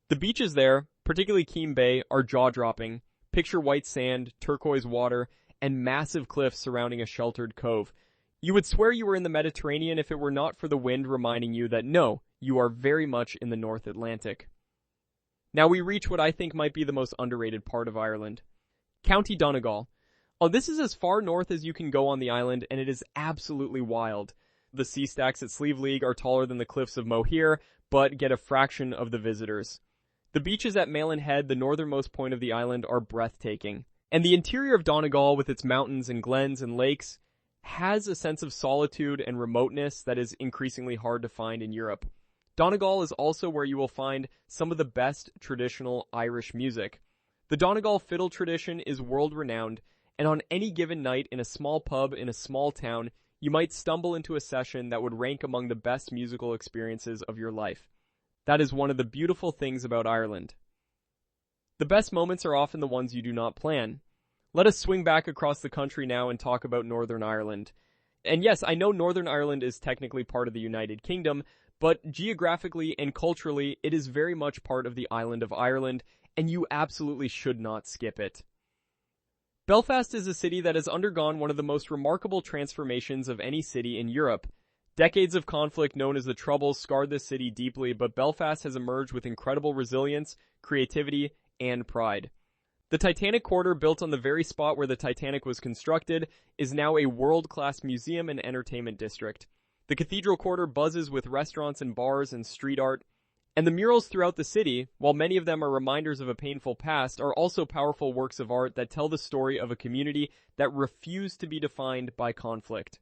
The beaches there, particularly Keem Bay, are jaw-dropping. Picture white sand, turquoise water, and massive cliffs surrounding a sheltered cove. You would swear you were in the Mediterranean if it were not for the wind reminding you that no, you are very much in the North Atlantic. Now we reach what I think might be the most underrated part of Ireland. County Donegal. Oh, this is as far north as you can go on the island, and it is absolutely wild. The sea stacks at Slieve League are taller than the cliffs of Moher, but get a fraction of the visitors. The beaches at Malin Head, the northernmost point of the island, are breathtaking. And the interior of Donegal, with its mountains and glens and lakes, has a sense of solitude and remoteness that is increasingly hard to find in Europe. Donegal is also where you will find some of the best traditional Irish music. The Donegal fiddle tradition is world-renowned, and on any given night in a small pub in a small town, you might stumble into a session that would rank among the best musical experiences of your life. That is one of the beautiful things about Ireland. The best moments are often the ones you do not plan. Let us swing back across the country now and talk about Northern Ireland. And yes, I know Northern Ireland is technically part of the United Kingdom, but geographically and culturally, it is very much part of the island of Ireland, and you absolutely should not skip it. Belfast is a city that has undergone one of the most remarkable transformations of any city in Europe. Decades of conflict known as the Troubles scarred this city deeply, but Belfast has emerged with incredible resilience, creativity, and pride. The Titanic Quarter, built on the very spot where the Titanic was constructed, is now a world-class museum and entertainment district. The Cathedral Quarter buzzes with restaurants and bars and street art, and the murals throughout the city, while many of them are reminders of a painful past, are also powerful works of art that tell the story of a community that refused to be defined by conflict.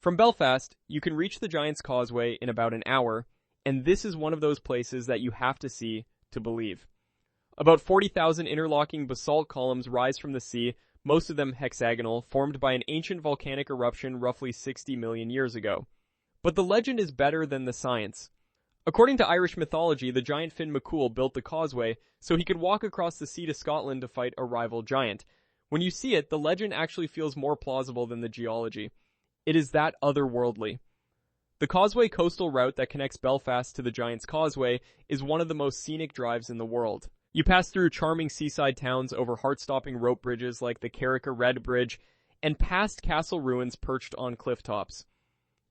From Belfast, you can reach the Giant's Causeway in about an hour, and this is one of those places that you have to see to believe. About 40,000 interlocking basalt columns rise from the sea, most of them hexagonal, formed by an ancient volcanic eruption roughly 60 million years ago. But the legend is better than the science. According to Irish mythology, the giant Finn McCool built the causeway so he could walk across the sea to Scotland to fight a rival giant. When you see it, the legend actually feels more plausible than the geology. It is that otherworldly. The Causeway coastal route that connects Belfast to the Giant's Causeway is one of the most scenic drives in the world. You pass through charming seaside towns over heart-stopping rope bridges like the Carrick Red Bridge, and past castle ruins perched on cliff tops.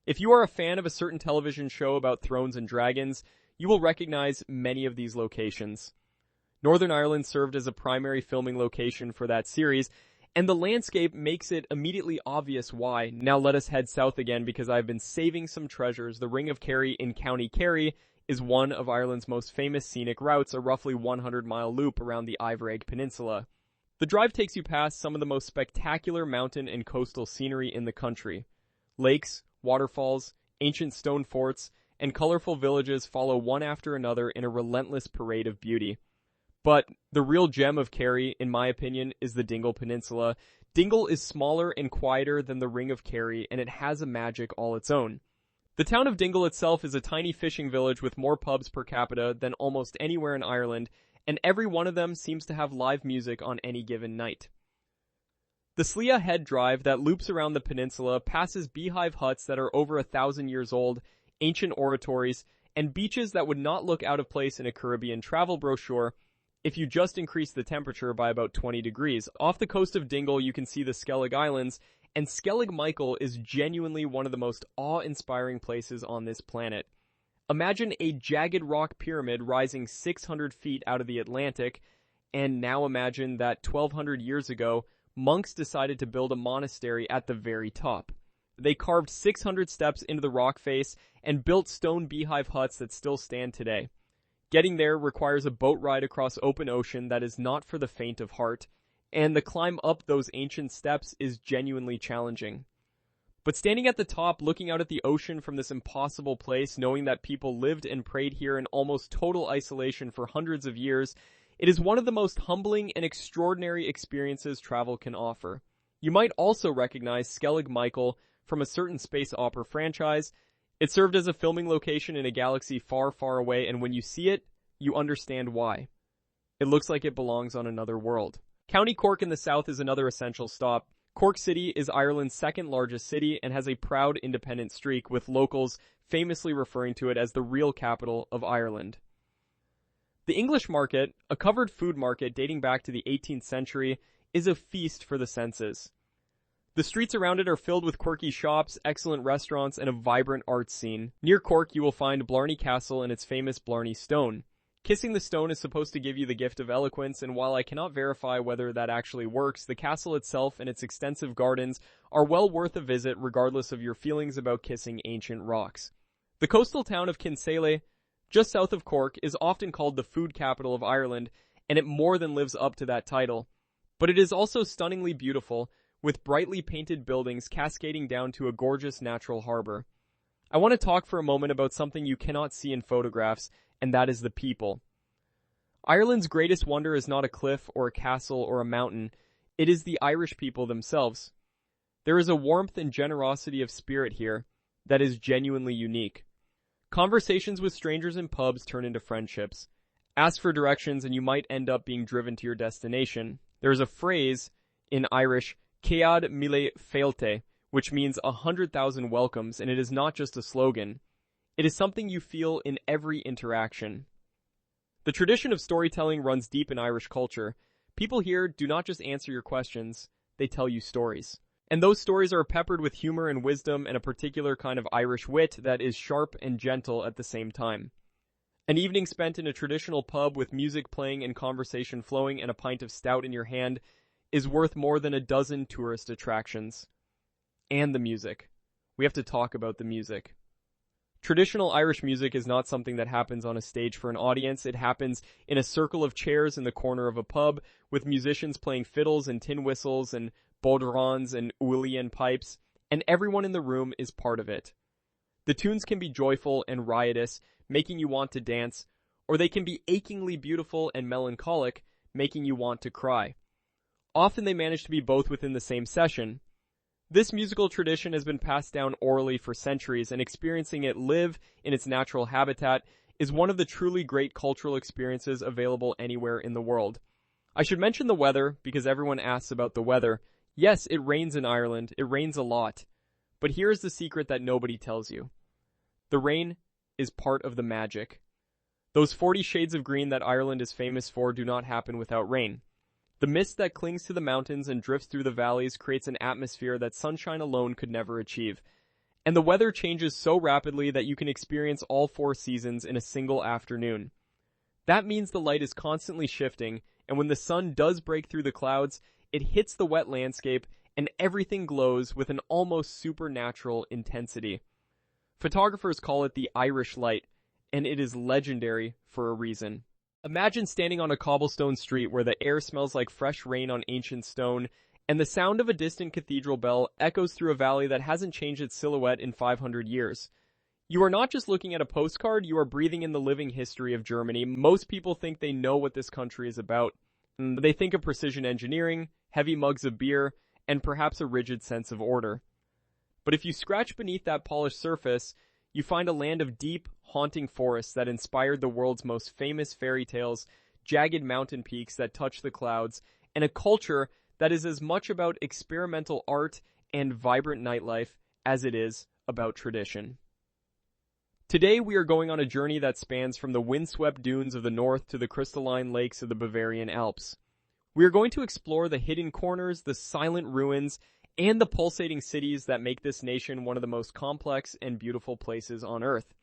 If you are a fan of a certain television show about thrones and dragons, you will recognize many of these locations. Northern Ireland served as a primary filming location for that series, and the landscape makes it immediately obvious why. Now let us head south again because I've been saving some treasures. The Ring of Kerry in County Kerry is one of Ireland's most famous scenic routes, a roughly 100-mile loop around the Iveragh Peninsula. The drive takes you past some of the most spectacular mountain and coastal scenery in the country. Lakes, waterfalls, ancient stone forts, and colorful villages follow one after another in a relentless parade of beauty. But the real gem of Kerry, in my opinion, is the Dingle Peninsula. Dingle is smaller and quieter than the Ring of Kerry, and it has a magic all its own. The town of Dingle itself is a tiny fishing village with more pubs per capita than almost anywhere in Ireland, and every one of them seems to have live music on any given night. The Sliabh Head Drive that loops around the peninsula passes beehive huts that are over 1,000 years old, ancient oratories, and beaches that would not look out of place in a Caribbean travel brochure if you just increase the temperature by about 20 degrees. Off the coast of Dingle, you can see the Skellig Islands, and Skellig Michael is genuinely one of the most awe-inspiring places on this planet. Imagine a jagged rock pyramid rising 600 feet out of the Atlantic, and now imagine that 1,200 years ago, monks decided to build a monastery at the very top. They carved 600 steps into the rock face and built stone beehive huts that still stand today. Getting there requires a boat ride across open ocean that is not for the faint of heart, and the climb up those ancient steps is genuinely challenging. But standing at the top, looking out at the ocean from this impossible place, knowing that people lived and prayed here in almost total isolation for hundreds of years, it is one of the most humbling and extraordinary experiences travel can offer. You might also recognize Skellig Michael from a certain space opera franchise. It served as a filming location in a galaxy far, far away, and when you see it, you understand why. It looks like it belongs on another world. County Cork in the south is another essential stop. Cork City is Ireland's second largest city and has a proud independent streak, with locals famously referring to it as the real capital of Ireland. The English market, a covered food market dating back to the 18th century, is a feast for the senses. The streets around it are filled with quirky shops, excellent restaurants, and a vibrant art scene. Near Cork, you will find Blarney Castle and its famous Blarney Stone. Kissing the stone is supposed to give you the gift of eloquence, and while I cannot verify whether that actually works, the castle itself and its extensive gardens are well worth a visit regardless of your feelings about kissing ancient rocks. The coastal town of Kinsale, just south of Cork, is often called the food capital of Ireland, and it more than lives up to that title. But it is also stunningly beautiful, with brightly painted buildings cascading down to a gorgeous natural harbor. I want to talk for a moment about something you cannot see in photographs, and that is the people. Ireland's greatest wonder is not a cliff or a castle or a mountain. It is the Irish people themselves. There is a warmth and generosity of spirit here that is genuinely unique. Conversations with strangers in pubs turn into friendships. Ask for directions and you might end up being driven to your destination. There is a phrase in Irish, Cead mille failte, which means 100,000 welcomes, and it is not just a slogan. It is something you feel in every interaction. The tradition of storytelling runs deep in Irish culture. People here do not just answer your questions, they tell you stories. And those stories are peppered with humor and wisdom and a particular kind of Irish wit that is sharp and gentle at the same time. An evening spent in a traditional pub with music playing and conversation flowing and a pint of stout in your hand is worth more than a dozen tourist attractions. And the music. We have to talk about the music. Traditional Irish music is not something that happens on a stage for an audience. It happens in a circle of chairs in the corner of a pub with musicians playing fiddles and tin whistles and bodhrans and uilleann pipes, and everyone in the room is part of it. The tunes can be joyful and riotous, making you want to dance, or they can be achingly beautiful and melancholic, making you want to cry. Often they manage to be both within the same session. This musical tradition has been passed down orally for centuries, and experiencing it live in its natural habitat is one of the truly great cultural experiences available anywhere in the world. I should mention the weather, because everyone asks about the weather. Yes, it rains in Ireland. It rains a lot. But here's the secret that nobody tells you. The rain is part of the magic. Those 40 shades of green that Ireland is famous for do not happen without rain. The mist that clings to the mountains and drifts through the valleys creates an atmosphere that sunshine alone could never achieve. And the weather changes so rapidly that you can experience all 4 seasons in a single afternoon. That means the light is constantly shifting, and when the sun does break through the clouds, it hits the wet landscape and everything glows with an almost supernatural intensity. Photographers call it the Irish light, and it is legendary for a reason. Imagine standing on a cobblestone street where the air smells like fresh rain on ancient stone, and the sound of a distant cathedral bell echoes through a valley that hasn't changed its silhouette in 500 years. You are not just looking at a postcard, you are breathing in the living history of Germany. Most people think they know what this country is about. They think of precision engineering, heavy mugs of beer, and perhaps a rigid sense of order. But if you scratch beneath that polished surface, you find a land of deep, haunting forests that inspired the world's most famous fairy tales, jagged mountain peaks that touch the clouds, and a culture that is as much about experimental art and vibrant nightlife as it is about tradition. Today we are going on a journey that spans from the windswept dunes of the north to the crystalline lakes of the Bavarian Alps. We are going to explore the hidden corners, the silent ruins, and the pulsating cities that make this nation one of the most complex and beautiful places on Earth.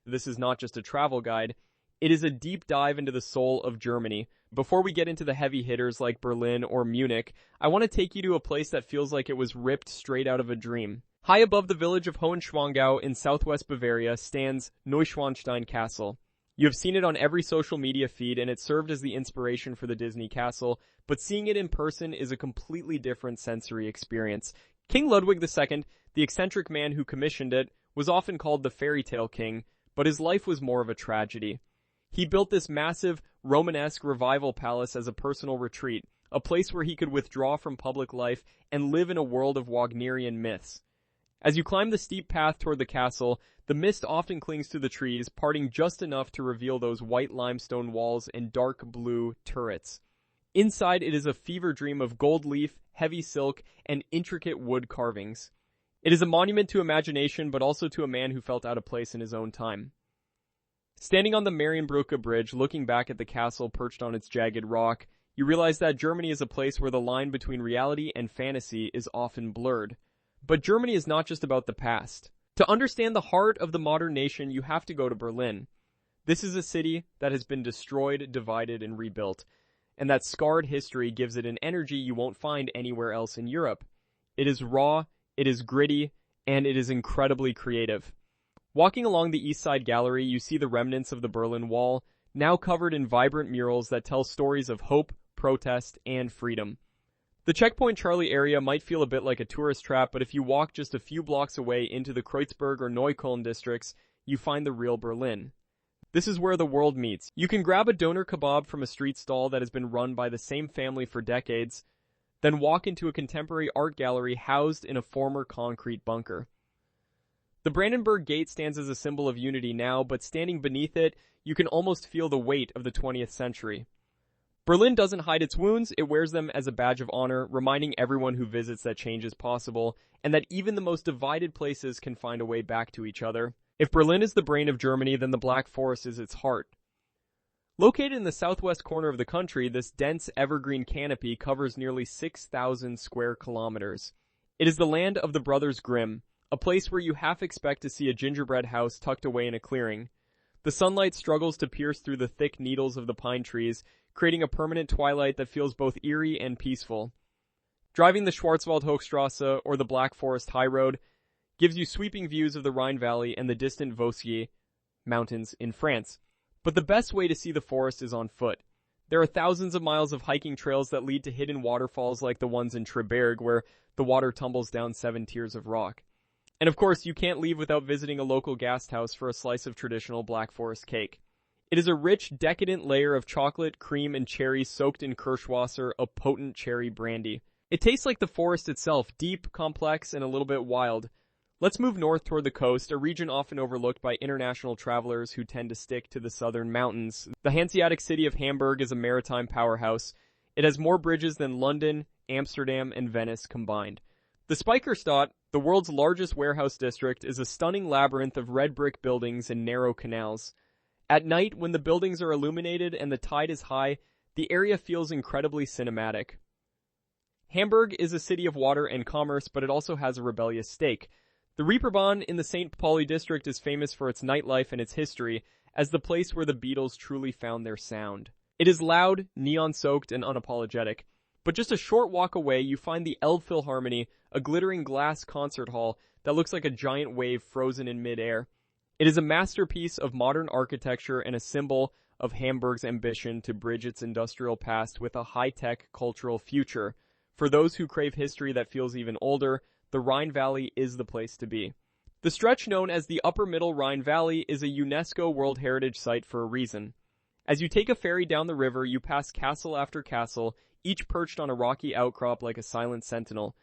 This is not just a travel guide, it is a deep dive into the soul of Germany. Before we get into the heavy hitters like Berlin or Munich, I want to take you to a place that feels like it was ripped straight out of a dream. High above the village of Hohenschwangau in southwest Bavaria stands Neuschwanstein Castle. You have seen it on every social media feed and it served as the inspiration for the Disney castle, but seeing it in person is a completely different sensory experience. King Ludwig II, the eccentric man who commissioned it, was often called the fairy tale king, but his life was more of a tragedy. He built this massive Romanesque revival palace as a personal retreat, a place where he could withdraw from public life and live in a world of Wagnerian myths. As you climb the steep path toward the castle, the mist often clings to the trees, parting just enough to reveal those white limestone walls and dark blue turrets. Inside, it is a fever dream of gold leaf, heavy silk, and intricate wood carvings. It is a monument to imagination, but also to a man who felt out of place in his own time. Standing on the Marienbrücke Bridge, looking back at the castle perched on its jagged rock, you realize that Germany is a place where the line between reality and fantasy is often blurred. But Germany is not just about the past. To understand the heart of the modern nation, you have to go to Berlin. This is a city that has been destroyed, divided, and rebuilt, and that scarred history gives it an energy you won't find anywhere else in Europe. It is raw, it is gritty, and it is incredibly creative. Walking along the East Side Gallery, you see the remnants of the Berlin Wall, now covered in vibrant murals that tell stories of hope, protest, and freedom. The Checkpoint Charlie area might feel a bit like a tourist trap, but if you walk just a few blocks away into the Kreuzberg or Neukölln districts, you find the real Berlin. This is where the world meets. You can grab a doner kebab from a street stall that has been run by the same family for decades. then walk into a contemporary art gallery housed in a former concrete bunker. The Brandenburg Gate stands as a symbol of unity now, but standing beneath it, you can almost feel the weight of the 20th century. Berlin doesn't hide its wounds, it wears them as a badge of honor, reminding everyone who visits that change is possible, and that even the most divided places can find a way back to each other. If Berlin is the brain of Germany, then the Black Forest is its heart. Located in the southwest corner of the country, this dense evergreen canopy covers nearly 6,000 square kilometers. It is the land of the Brothers Grimm, a place where you half expect to see a gingerbread house tucked away in a clearing. The sunlight struggles to pierce through the thick needles of the pine trees, creating a permanent twilight that feels both eerie and peaceful. Driving the Schwarzwald Hochstrasse, or the Black Forest High Road, gives you sweeping views of the Rhine Valley and the distant Vosges Mountains in France. But the best way to see the forest is on foot. There are thousands of miles of hiking trails that lead to hidden waterfalls like the ones in Treberg, where the water tumbles down 7 tiers of rock. And of course, you can't leave without visiting a local Gasthaus for a slice of traditional Black Forest cake. It is a rich, decadent layer of chocolate, cream, and cherries soaked in Kirschwasser, a potent cherry brandy. It tastes like the forest itself, deep, complex, and a little bit wild. Let's move north toward the coast, a region often overlooked by international travelers who tend to stick to the southern mountains. The Hanseatic city of Hamburg is a maritime powerhouse. It has more bridges than London, Amsterdam, and Venice combined. The Spijkerstad, the world's largest warehouse district, is a stunning labyrinth of red brick buildings and narrow canals. At night, when the buildings are illuminated and the tide is high, the area feels incredibly cinematic. Hamburg is a city of water and commerce, but it also has a rebellious stake. The Reeperbahn in the St. Pauli district is famous for its nightlife and its history, as the place where the Beatles truly found their sound. It is loud, neon-soaked, and unapologetic. But just a short walk away, you find the Elbphilharmonie, a glittering glass concert hall that looks like a giant wave frozen in mid-air. It is a masterpiece of modern architecture and a symbol of Hamburg's ambition to bridge its industrial past with a high-tech cultural future. For those who crave history that feels even older, the Rhine Valley is the place to be. The stretch known as the Upper Middle Rhine Valley is a UNESCO World Heritage Site for a reason. As you take a ferry down the river, you pass castle after castle, each perched on a rocky outcrop like a silent sentinel.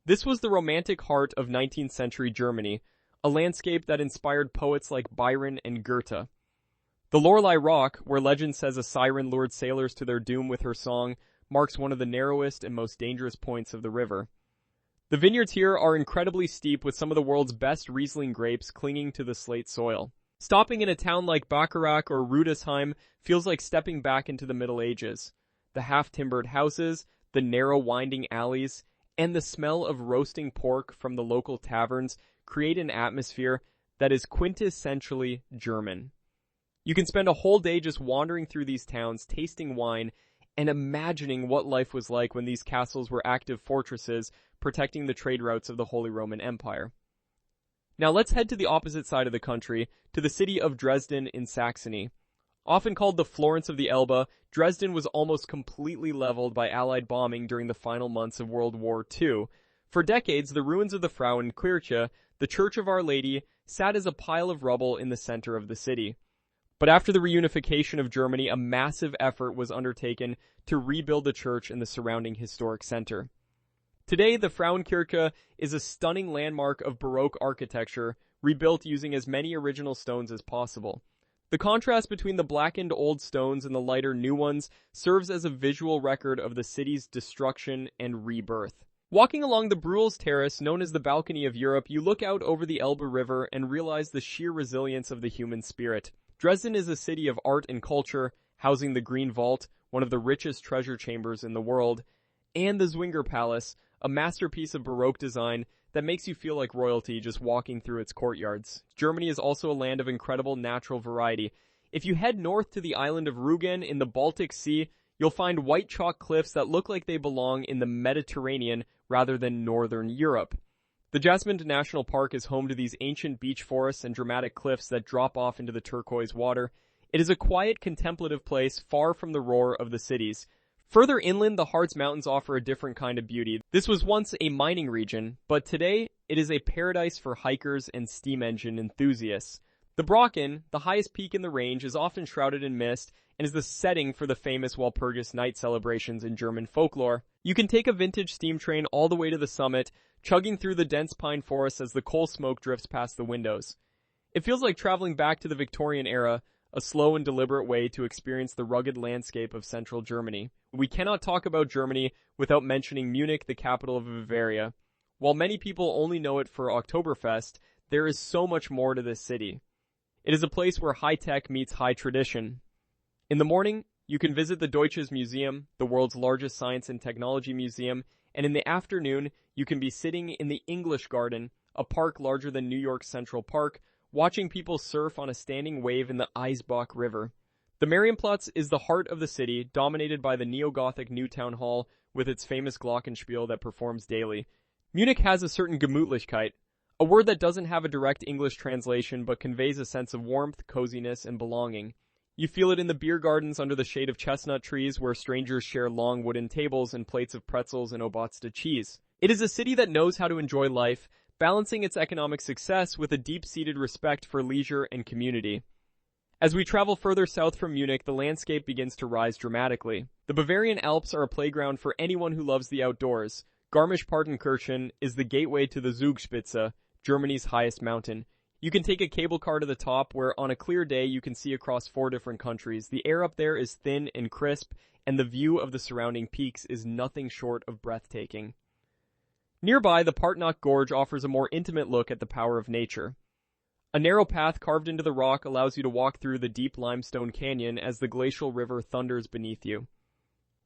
This was the romantic heart of 19th century Germany, a landscape that inspired poets like Byron and Goethe. The Lorelei Rock, where legend says a siren lured sailors to their doom with her song, marks one of the narrowest and most dangerous points of the river. The vineyards here are incredibly steep, with some of the world's best Riesling grapes clinging to the slate soil. Stopping in a town like Bacharach or Rudesheim feels like stepping back into the Middle Ages. The half-timbered houses, the narrow winding alleys, and the smell of roasting pork from the local taverns create an atmosphere that is quintessentially German. You can spend a whole day just wandering through these towns, tasting wine, and imagining what life was like when these castles were active fortresses protecting the trade routes of the Holy Roman Empire. Now let's head to the opposite side of the country, to the city of Dresden in Saxony. Often called the Florence of the Elbe, Dresden was almost completely leveled by Allied bombing during the final months of World War II. For decades, the ruins of the Frauenkirche, the Church of Our Lady, sat as a pile of rubble in the center of the city. But after the reunification of Germany, a massive effort was undertaken to rebuild the church and the surrounding historic center. Today, the Frauenkirche is a stunning landmark of Baroque architecture, rebuilt using as many original stones as possible. The contrast between the blackened old stones and the lighter new ones serves as a visual record of the city's destruction and rebirth. Walking along the Bruels Terrace, known as the Balcony of Europe, you look out over the Elbe River and realize the sheer resilience of the human spirit. Dresden is a city of art and culture, housing the Green Vault, one of the richest treasure chambers in the world, and the Zwinger Palace, a masterpiece of Baroque design that makes you feel like royalty just walking through its courtyards. Germany is also a land of incredible natural variety. If you head north to the island of Rügen in the Baltic Sea, you'll find white chalk cliffs that look like they belong in the Mediterranean rather than northern Europe. The Jasmine National Park is home to these ancient beech forests and dramatic cliffs that drop off into the turquoise water. It is a quiet, contemplative place far from the roar of the cities. Further inland, the Harz Mountains offer a different kind of beauty. This was once a mining region, but today it is a paradise for hikers and steam engine enthusiasts. The Brocken, the highest peak in the range, is often shrouded in mist and is the setting for the famous Walpurgis night celebrations in German folklore. You can take a vintage steam train all the way to the summit, chugging through the dense pine forests as the coal smoke drifts past the windows. It feels like traveling back to the Victorian era, a slow and deliberate way to experience the rugged landscape of central Germany. We cannot talk about Germany without mentioning Munich, the capital of Bavaria. While many people only know it for Oktoberfest, there is so much more to this city. It is a place where high-tech meets high tradition. In the morning, you can visit the Deutsches Museum, the world's largest science and technology museum, and in the afternoon, you can be sitting in the English Garden, a park larger than New York Central Park, watching people surf on a standing wave in the Eisbach River. The Marienplatz is the heart of the city, dominated by the neo-Gothic New Town Hall with its famous glockenspiel that performs daily. Munich has a certain Gemütlichkeit, a word that doesn't have a direct English translation but conveys a sense of warmth, coziness, and belonging. You feel it in the beer gardens under the shade of chestnut trees where strangers share long wooden tables and plates of pretzels and Obatsta cheese. It is a city that knows how to enjoy life, balancing its economic success with a deep-seated respect for leisure and community. As we travel further south from Munich, the landscape begins to rise dramatically. The Bavarian Alps are a playground for anyone who loves the outdoors. Garmisch-Partenkirchen is the gateway to the Zugspitze, Germany's highest mountain. You can take a cable car to the top where on a clear day you can see across 4 different countries. The air up there is thin and crisp, and the view of the surrounding peaks is nothing short of breathtaking. Nearby, the Partnach Gorge offers a more intimate look at the power of nature. A narrow path carved into the rock allows you to walk through the deep limestone canyon as the glacial river thunders beneath you.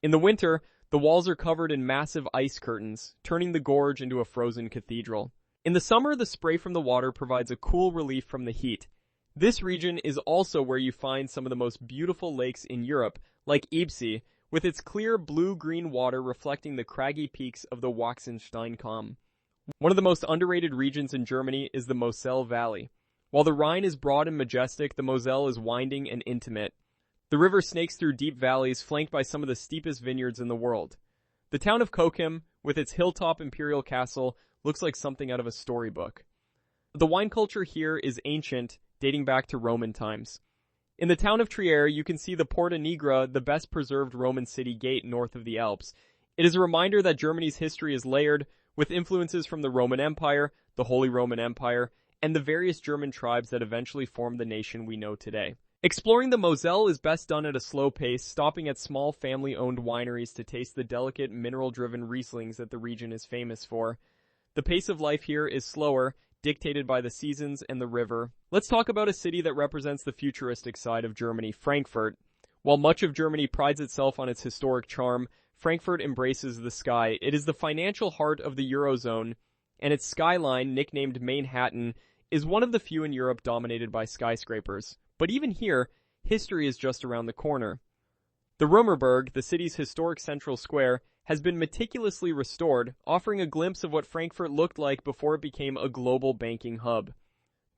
In the winter, the walls are covered in massive ice curtains, turning the gorge into a frozen cathedral. In the summer, the spray from the water provides a cool relief from the heat. This region is also where you find some of the most beautiful lakes in Europe, like Ybbsee, with its clear blue-green water reflecting the craggy peaks of the Waxensteinkamm. One of the most underrated regions in Germany is the Moselle Valley. While the Rhine is broad and majestic, the Moselle is winding and intimate. The river snakes through deep valleys flanked by some of the steepest vineyards in the world. The town of Cochem, with its hilltop imperial castle, looks like something out of a storybook. The wine culture here is ancient, dating back to Roman times. In the town of Trier, you can see the Porta Nigra, the best preserved Roman city gate north of the Alps. It is a reminder that Germany's history is layered, with influences from the Roman Empire, the Holy Roman Empire, and the various German tribes that eventually formed the nation we know today. Exploring the Moselle is best done at a slow pace, stopping at small family-owned wineries to taste the delicate, mineral-driven Rieslings that the region is famous for. The pace of life here is slower, dictated by the seasons and the river. Let's talk about a city that represents the futuristic side of Germany, Frankfurt. While much of Germany prides itself on its historic charm, Frankfurt embraces the sky. It is the financial heart of the Eurozone, and its skyline, nicknamed Manhattan, is one of the few in Europe dominated by skyscrapers. But even here, history is just around the corner. The Römerberg, the city's historic central square, has been meticulously restored, offering a glimpse of what Frankfurt looked like before it became a global banking hub.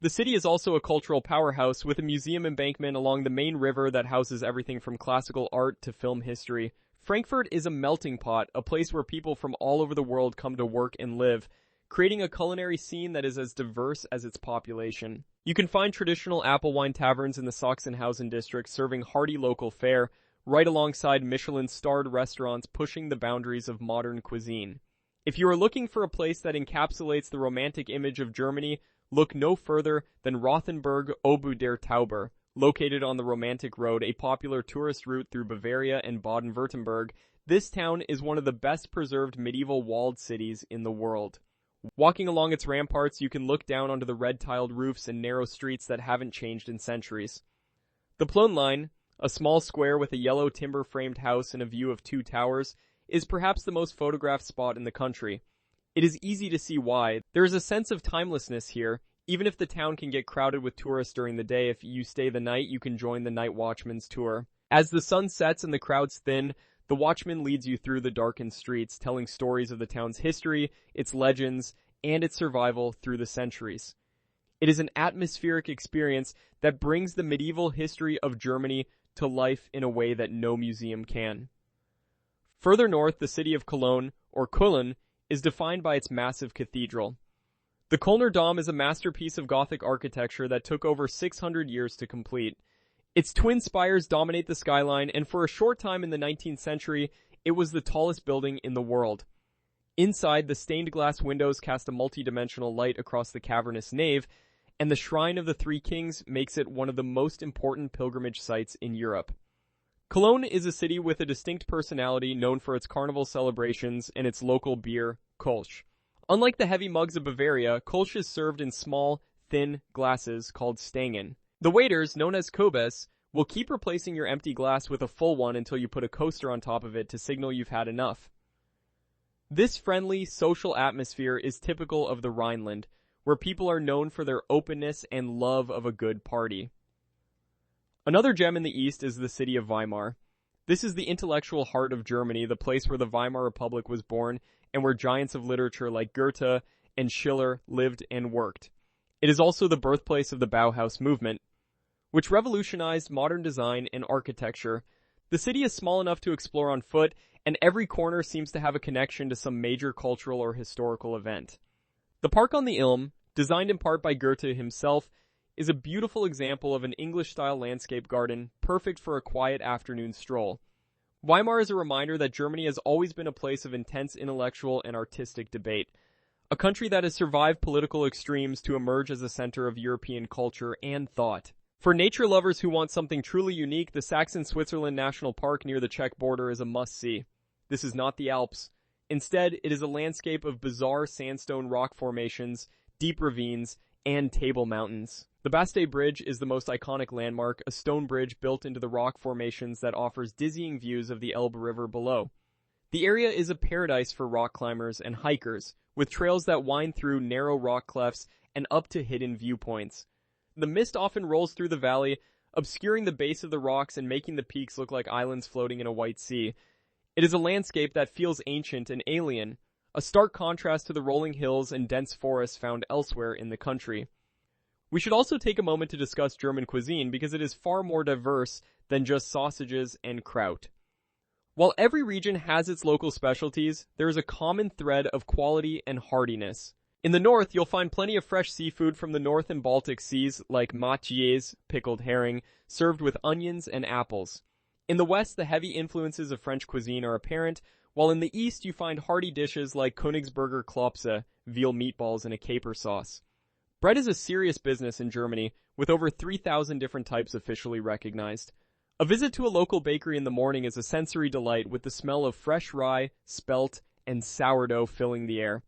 The city is also a cultural powerhouse with a museum embankment along the main river that houses everything from classical art to film history. Frankfurt is a melting pot, a place where people from all over the world come to work and live, creating a culinary scene that is as diverse as its population. You can find traditional apple wine taverns in the Sachsenhausen district serving hearty local fare, right alongside Michelin-starred restaurants pushing the boundaries of modern cuisine. If you are looking for a place that encapsulates the romantic image of Germany, look no further than Rothenburg Obu der Tauber, located on the Romantic Road, a popular tourist route through Bavaria and Baden-Württemberg. This town is one of the best preserved medieval walled cities in the world. Walking along its ramparts, you can look down onto the red-tiled roofs and narrow streets that haven't changed in centuries. The Plönlein, a small square with a yellow timber-framed house and a view of 2 towers, is perhaps the most photographed spot in the country. It is easy to see why. There is a sense of timelessness here. Even if the town can get crowded with tourists during the day, if you stay the night, you can join the Night Watchman's tour. As the sun sets and the crowds thin, the watchman leads you through the darkened streets, telling stories of the town's history, its legends, and its survival through the centuries. It is an atmospheric experience that brings the medieval history of Germany to life in a way that no museum can. Further north, the city of Cologne, or Köln, is defined by its massive cathedral. The Kölner Dom is a masterpiece of Gothic architecture that took over 600 years to complete. Its twin spires dominate the skyline, and for a short time in the 19th century, it was the tallest building in the world. Inside, the stained glass windows cast a multi-dimensional light across the cavernous nave, and the Shrine of the Three Kings makes it one of the most important pilgrimage sites in Europe. Cologne is a city with a distinct personality known for its carnival celebrations and its local beer, Kolsch. Unlike the heavy mugs of Bavaria, Kolsch is served in small, thin glasses called Stangen. The waiters, known as Kobes, will keep replacing your empty glass with a full one until you put a coaster on top of it to signal you've had enough. This friendly, social atmosphere is typical of the Rhineland, where people are known for their openness and love of a good party. Another gem in the east is the city of Weimar. This is the intellectual heart of Germany, the place where the Weimar Republic was born and where giants of literature like Goethe and Schiller lived and worked. It is also the birthplace of the Bauhaus movement, which revolutionized modern design and architecture. The city is small enough to explore on foot, and every corner seems to have a connection to some major cultural or historical event. The park on the Ilm, designed in part by Goethe himself, is a beautiful example of an English-style landscape garden, perfect for a quiet afternoon stroll. Weimar is a reminder that Germany has always been a place of intense intellectual and artistic debate, a country that has survived political extremes to emerge as a center of European culture and thought. For nature lovers who want something truly unique, the Saxon-Switzerland National Park near the Czech border is a must-see. This is not the Alps. Instead, it is a landscape of bizarre sandstone rock formations, deep ravines, and table mountains. The Baste Bridge is the most iconic landmark, a stone bridge built into the rock formations that offers dizzying views of the Elbe River below. The area is a paradise for rock climbers and hikers, with trails that wind through narrow rock clefts and up to hidden viewpoints. The mist often rolls through the valley, obscuring the base of the rocks and making the peaks look like islands floating in a white sea. It is a landscape that feels ancient and alien, a stark contrast to the rolling hills and dense forests found elsewhere in the country. We should also take a moment to discuss German cuisine because it is far more diverse than just sausages and kraut. While every region has its local specialties, there is a common thread of quality and hardiness. In the north, you'll find plenty of fresh seafood from the North and Baltic seas like matjes, pickled herring, served with onions and apples. In the west, the heavy influences of French cuisine are apparent, while in the east you find hearty dishes like Königsberger Klopse, veal meatballs in a caper sauce. Bread is a serious business in Germany, with over 3,000 different types officially recognized. A visit to a local bakery in the morning is a sensory delight with the smell of fresh rye, spelt, and sourdough filling the air.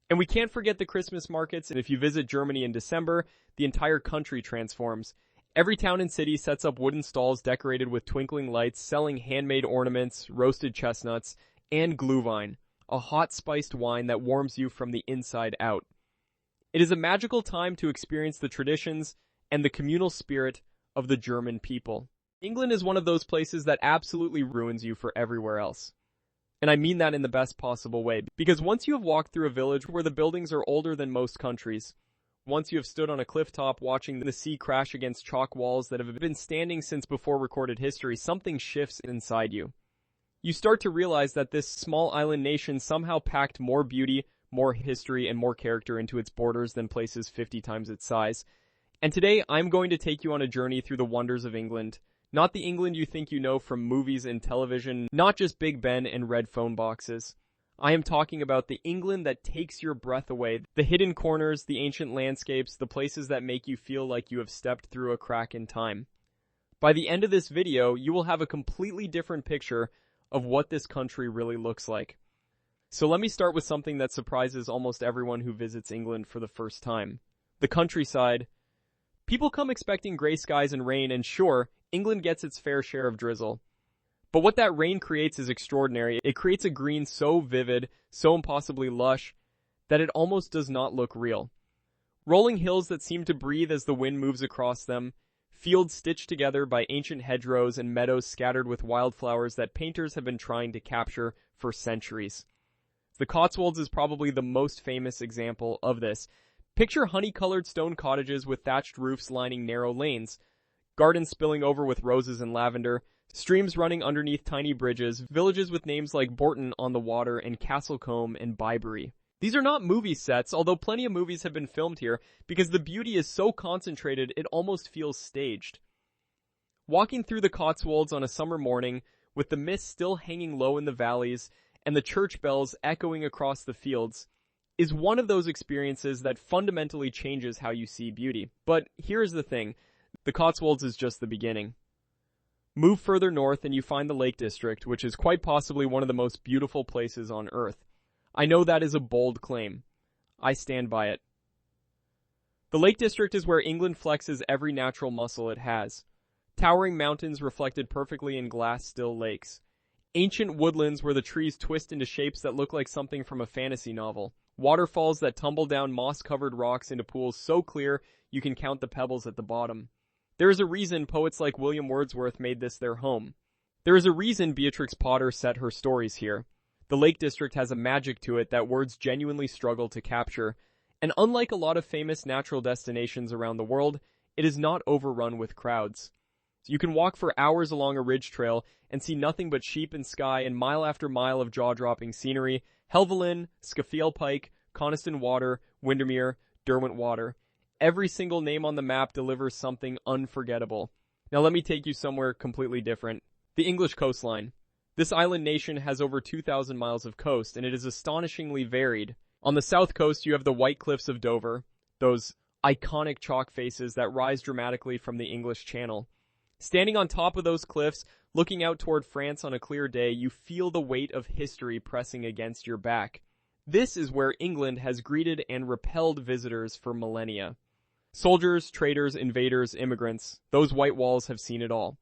And we can't forget the Christmas markets, and if you visit Germany in December, the entire country transforms. Every town and city sets up wooden stalls decorated with twinkling lights, selling handmade ornaments, roasted chestnuts, and Glühwein, a hot spiced wine that warms you from the inside out. It is a magical time to experience the traditions and the communal spirit of the German people. England is one of those places that absolutely ruins you for everywhere else. And I mean that in the best possible way, because once you have walked through a village where the buildings are older than most countries, once you have stood on a cliff top watching the sea crash against chalk walls that have been standing since before recorded history, something shifts inside you. You start to realize that this small island nation somehow packed more beauty, more history, and more character into its borders than places 50 times its size. And today, I'm going to take you on a journey through the wonders of England. Not the England you think you know from movies and television, not just Big Ben and red phone boxes. I am talking about the England that takes your breath away, the hidden corners, the ancient landscapes, the places that make you feel like you have stepped through a crack in time. By the end of this video, you will have a completely different picture of what this country really looks like. So let me start with something that surprises almost everyone who visits England for the first time. The countryside. People come expecting gray skies and rain, and sure, England gets its fair share of drizzle. But what that rain creates is extraordinary. It creates a green so vivid, so impossibly lush, that it almost does not look real. Rolling hills that seem to breathe as the wind moves across them, fields stitched together by ancient hedgerows and meadows scattered with wildflowers that painters have been trying to capture for centuries. The Cotswolds is probably the most famous example of this. Picture honey-colored stone cottages with thatched roofs lining narrow lanes, gardens spilling over with roses and lavender, streams running underneath tiny bridges, villages with names like Bourton on the Water and Castlecombe and Bybury. These are not movie sets, although plenty of movies have been filmed here, because the beauty is so concentrated it almost feels staged. Walking through the Cotswolds on a summer morning, with the mist still hanging low in the valleys and the church bells echoing across the fields, is one of those experiences that fundamentally changes how you see beauty. But here's the thing, the Cotswolds is just the beginning. Move further north and you find the Lake District, which is quite possibly one of the most beautiful places on Earth. I know that is a bold claim. I stand by it. The Lake District is where England flexes every natural muscle it has. Towering mountains reflected perfectly in glass-still lakes. Ancient woodlands where the trees twist into shapes that look like something from a fantasy novel. Waterfalls that tumble down moss-covered rocks into pools so clear you can count the pebbles at the bottom. There is a reason poets like William Wordsworth made this their home. There is a reason Beatrix Potter set her stories here. The Lake District has a magic to it that words genuinely struggle to capture, and unlike a lot of famous natural destinations around the world, it is not overrun with crowds. You can walk for hours along a ridge trail and see nothing but sheep and sky and mile after mile of jaw-dropping scenery: Helvellyn, Scafell Pike, Coniston Water, Windermere, Derwent Water. Every single name on the map delivers something unforgettable. Now let me take you somewhere completely different. The English coastline. This island nation has over 2,000 miles of coast, and it is astonishingly varied. On the south coast, you have the White Cliffs of Dover, those iconic chalk faces that rise dramatically from the English Channel. Standing on top of those cliffs, looking out toward France on a clear day, you feel the weight of history pressing against your back. This is where England has greeted and repelled visitors for millennia. Soldiers, traders, invaders, immigrants, those white walls have seen it all.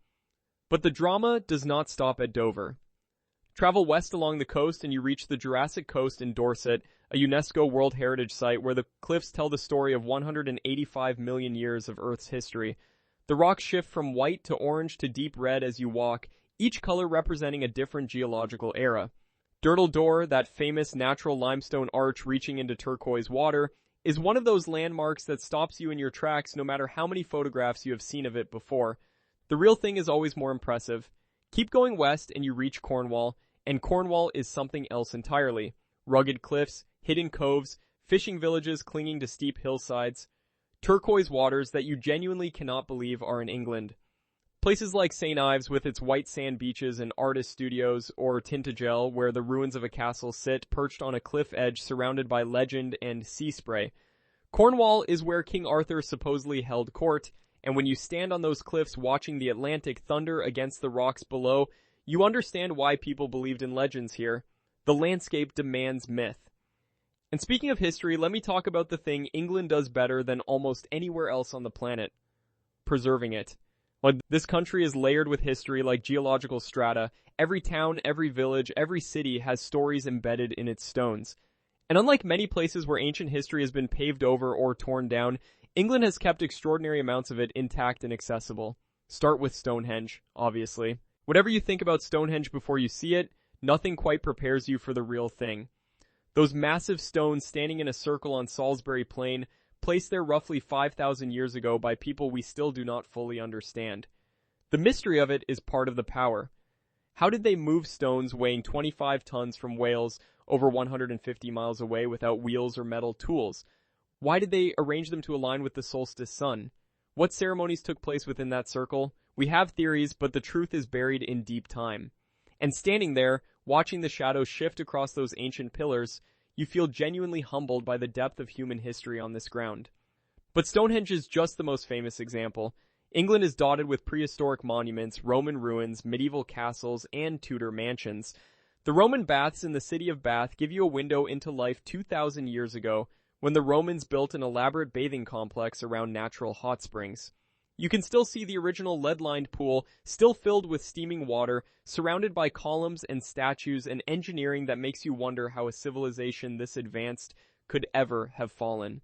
But the drama does not stop at Dover. Travel west along the coast and you reach the Jurassic Coast in Dorset, a UNESCO World Heritage Site where the cliffs tell the story of 185 million years of Earth's history. The rocks shift from white to orange to deep red as you walk, each color representing a different geological era. Durdle Door, that famous natural limestone arch reaching into turquoise water, is one of those landmarks that stops you in your tracks no matter how many photographs you have seen of it before. The real thing is always more impressive. Keep going west and you reach Cornwall, and Cornwall is something else entirely. Rugged cliffs, hidden coves, fishing villages clinging to steep hillsides, turquoise waters that you genuinely cannot believe are in England. Places like St. Ives with its white sand beaches and artist studios, or Tintagel where the ruins of a castle sit perched on a cliff edge surrounded by legend and sea spray. Cornwall is where King Arthur supposedly held court, and when you stand on those cliffs watching the Atlantic thunder against the rocks below, you understand why people believed in legends here. The landscape demands myth. And speaking of history, let me talk about the thing England does better than almost anywhere else on the planet: preserving it. Like, this country is layered with history like geological strata. Every town, every village, every city has stories embedded in its stones. And unlike many places where ancient history has been paved over or torn down, England has kept extraordinary amounts of it intact and accessible. Start with Stonehenge, obviously. Whatever you think about Stonehenge before you see it, nothing quite prepares you for the real thing. Those massive stones standing in a circle on Salisbury Plain, placed there roughly 5,000 years ago by people we still do not fully understand. The mystery of it is part of the power. How did they move stones weighing 25 tons from Wales over 150 miles away without wheels or metal tools? Why did they arrange them to align with the solstice sun? What ceremonies took place within that circle? We have theories, but the truth is buried in deep time. And standing there, watching the shadows shift across those ancient pillars, you feel genuinely humbled by the depth of human history on this ground. But Stonehenge is just the most famous example. England is dotted with prehistoric monuments, Roman ruins, medieval castles, and Tudor mansions. The Roman baths in the city of Bath give you a window into life 2,000 years ago, when the Romans built an elaborate bathing complex around natural hot springs. You can still see the original lead-lined pool, still filled with steaming water, surrounded by columns and statues and engineering that makes you wonder how a civilization this advanced could ever have fallen.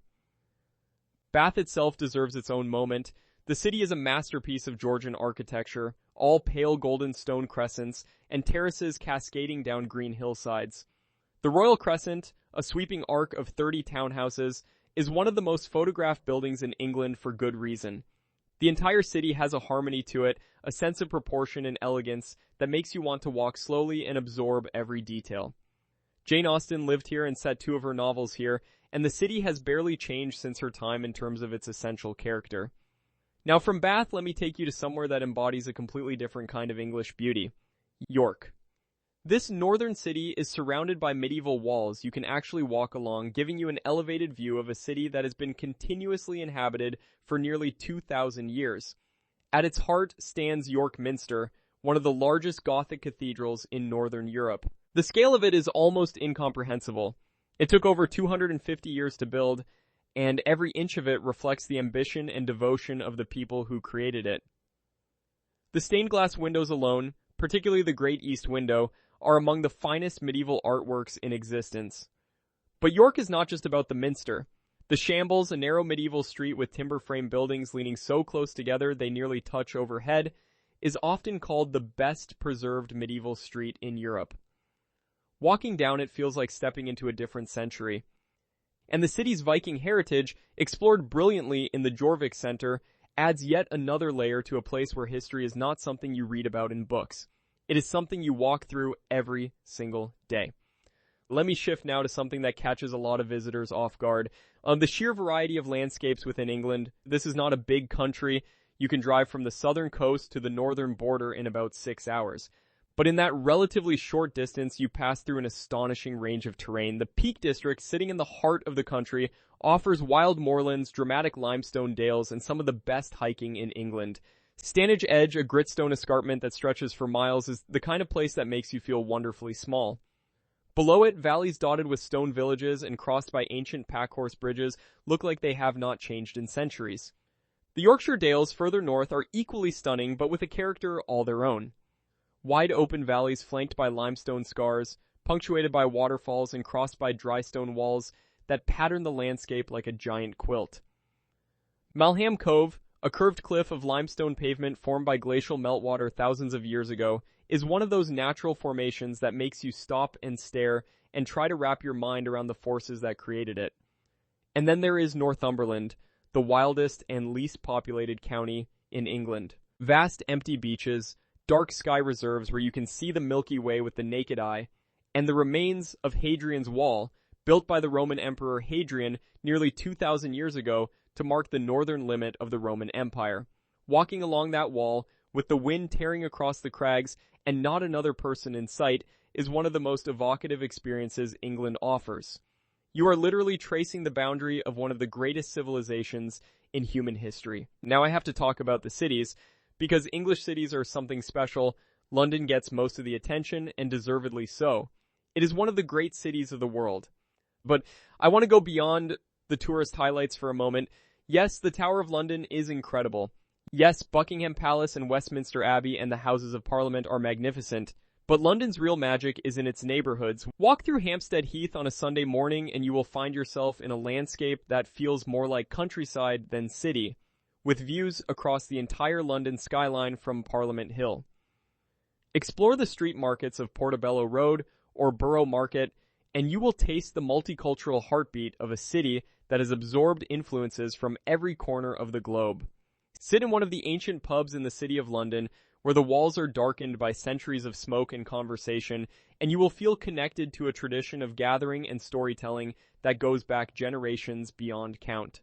Bath itself deserves its own moment. The city is a masterpiece of Georgian architecture, all pale golden stone crescents, and terraces cascading down green hillsides. The Royal Crescent, a sweeping arc of 30 townhouses, is one of the most photographed buildings in England for good reason. The entire city has a harmony to it, a sense of proportion and elegance that makes you want to walk slowly and absorb every detail. Jane Austen lived here and set two of her novels here, and the city has barely changed since her time in terms of its essential character. Now from Bath, let me take you to somewhere that embodies a completely different kind of English beauty. York. This northern city is surrounded by medieval walls you can actually walk along, giving you an elevated view of a city that has been continuously inhabited for nearly 2,000 years. At its heart stands York Minster, one of the largest Gothic cathedrals in northern Europe. The scale of it is almost incomprehensible. It took over 250 years to build, and every inch of it reflects the ambition and devotion of the people who created it. The stained glass windows alone, particularly the Great East Window, are among the finest medieval artworks in existence. But York is not just about the minster. The Shambles, a narrow medieval street with timber frame buildings leaning so close together they nearly touch overhead, is often called the best preserved medieval street in Europe. Walking down it feels like stepping into a different century. And the city's Viking heritage, explored brilliantly in the Jorvik Center, adds yet another layer to a place where history is not something you read about in books. It is something you walk through every single day. Let me shift now to something that catches a lot of visitors off guard. The sheer variety of landscapes within England. This is not a big country. You can drive from the southern coast to the northern border in about 6 hours. But in that relatively short distance, you pass through an astonishing range of terrain. The Peak District, sitting in the heart of the country, offers wild moorlands, dramatic limestone dales, and some of the best hiking in England. Stanage Edge, a gritstone escarpment that stretches for miles, is the kind of place that makes you feel wonderfully small. Below it, valleys dotted with stone villages and crossed by ancient packhorse bridges look like they have not changed in centuries. The Yorkshire Dales further north are equally stunning, but with a character all their own. Wide open valleys flanked by limestone scars, punctuated by waterfalls and crossed by dry stone walls that pattern the landscape like a giant quilt. Malham Cove, a curved cliff of limestone pavement formed by glacial meltwater thousands of years ago, is one of those natural formations that makes you stop and stare and try to wrap your mind around the forces that created it. And then there is Northumberland, the wildest and least populated county in England. Vast empty beaches, dark sky reserves where you can see the Milky Way with the naked eye, and the remains of Hadrian's Wall, built by the Roman Emperor Hadrian nearly 2,000 years ago to mark the northern limit of the Roman Empire. Walking along that wall, with the wind tearing across the crags and not another person in sight, is one of the most evocative experiences England offers. You are literally tracing the boundary of one of the greatest civilizations in human history. Now I have to talk about the cities, because English cities are something special. London gets most of the attention, and deservedly so. It is one of the great cities of the world. But I want to go beyond the tourist highlights for a moment. Yes, the Tower of London is incredible. Yes, Buckingham Palace and Westminster Abbey and the Houses of Parliament are magnificent. But London's real magic is in its neighborhoods. Walk through Hampstead Heath on a Sunday morning and you will find yourself in a landscape that feels more like countryside than city, with views across the entire London skyline from Parliament Hill. Explore the street markets of Portobello Road or Borough Market, and you will taste the multicultural heartbeat of a city that has absorbed influences from every corner of the globe. Sit in one of the ancient pubs in the City of London, where the walls are darkened by centuries of smoke and conversation, and you will feel connected to a tradition of gathering and storytelling that goes back generations beyond count.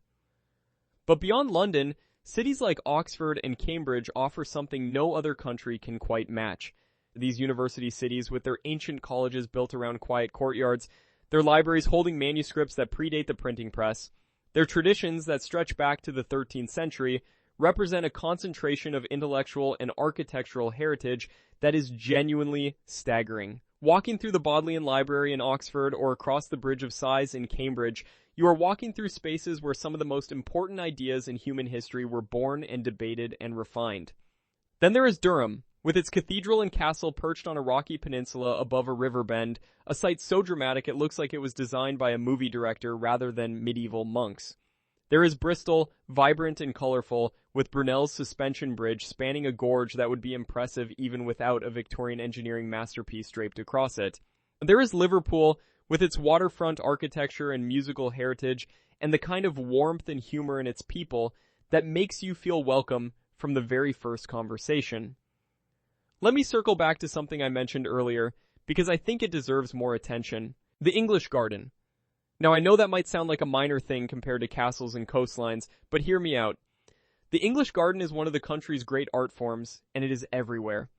But beyond London, cities like Oxford and Cambridge offer something no other country can quite match. These university cities, with their ancient colleges built around quiet courtyards, their libraries holding manuscripts that predate the printing press, their traditions that stretch back to the 13th century, represent a concentration of intellectual and architectural heritage that is genuinely staggering. Walking through the Bodleian Library in Oxford or across the Bridge of Sighs in Cambridge, you are walking through spaces where some of the most important ideas in human history were born and debated and refined. Then there is Durham, with its cathedral and castle perched on a rocky peninsula above a river bend, a sight so dramatic it looks like it was designed by a movie director rather than medieval monks. There is Bristol, vibrant and colorful, with Brunel's suspension bridge spanning a gorge that would be impressive even without a Victorian engineering masterpiece draped across it. There is Liverpool, with its waterfront architecture and musical heritage, and the kind of warmth and humor in its people that makes you feel welcome from the very first conversation. Let me circle back to something I mentioned earlier, because I think it deserves more attention. The English Garden. Now I know that might sound like a minor thing compared to castles and coastlines, but hear me out. The English Garden is one of the country's great art forms, and it is everywhere.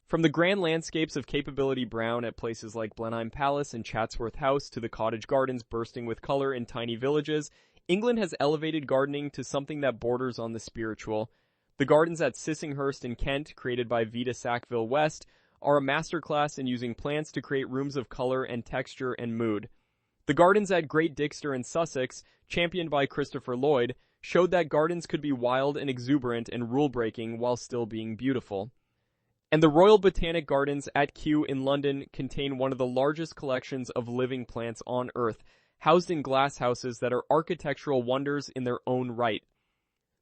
From the grand landscapes of Capability Brown at places like Blenheim Palace and Chatsworth House to the cottage gardens bursting with color in tiny villages, England has elevated gardening to something that borders on the spiritual. The gardens at Sissinghurst in Kent, created by Vita Sackville West, are a masterclass in using plants to create rooms of color and texture and mood. The gardens at Great Dixter in Sussex, championed by Christopher Lloyd, showed that gardens could be wild and exuberant and rule-breaking while still being beautiful. And the Royal Botanic Gardens at Kew in London contain one of the largest collections of living plants on Earth, housed in glass houses that are architectural wonders in their own right.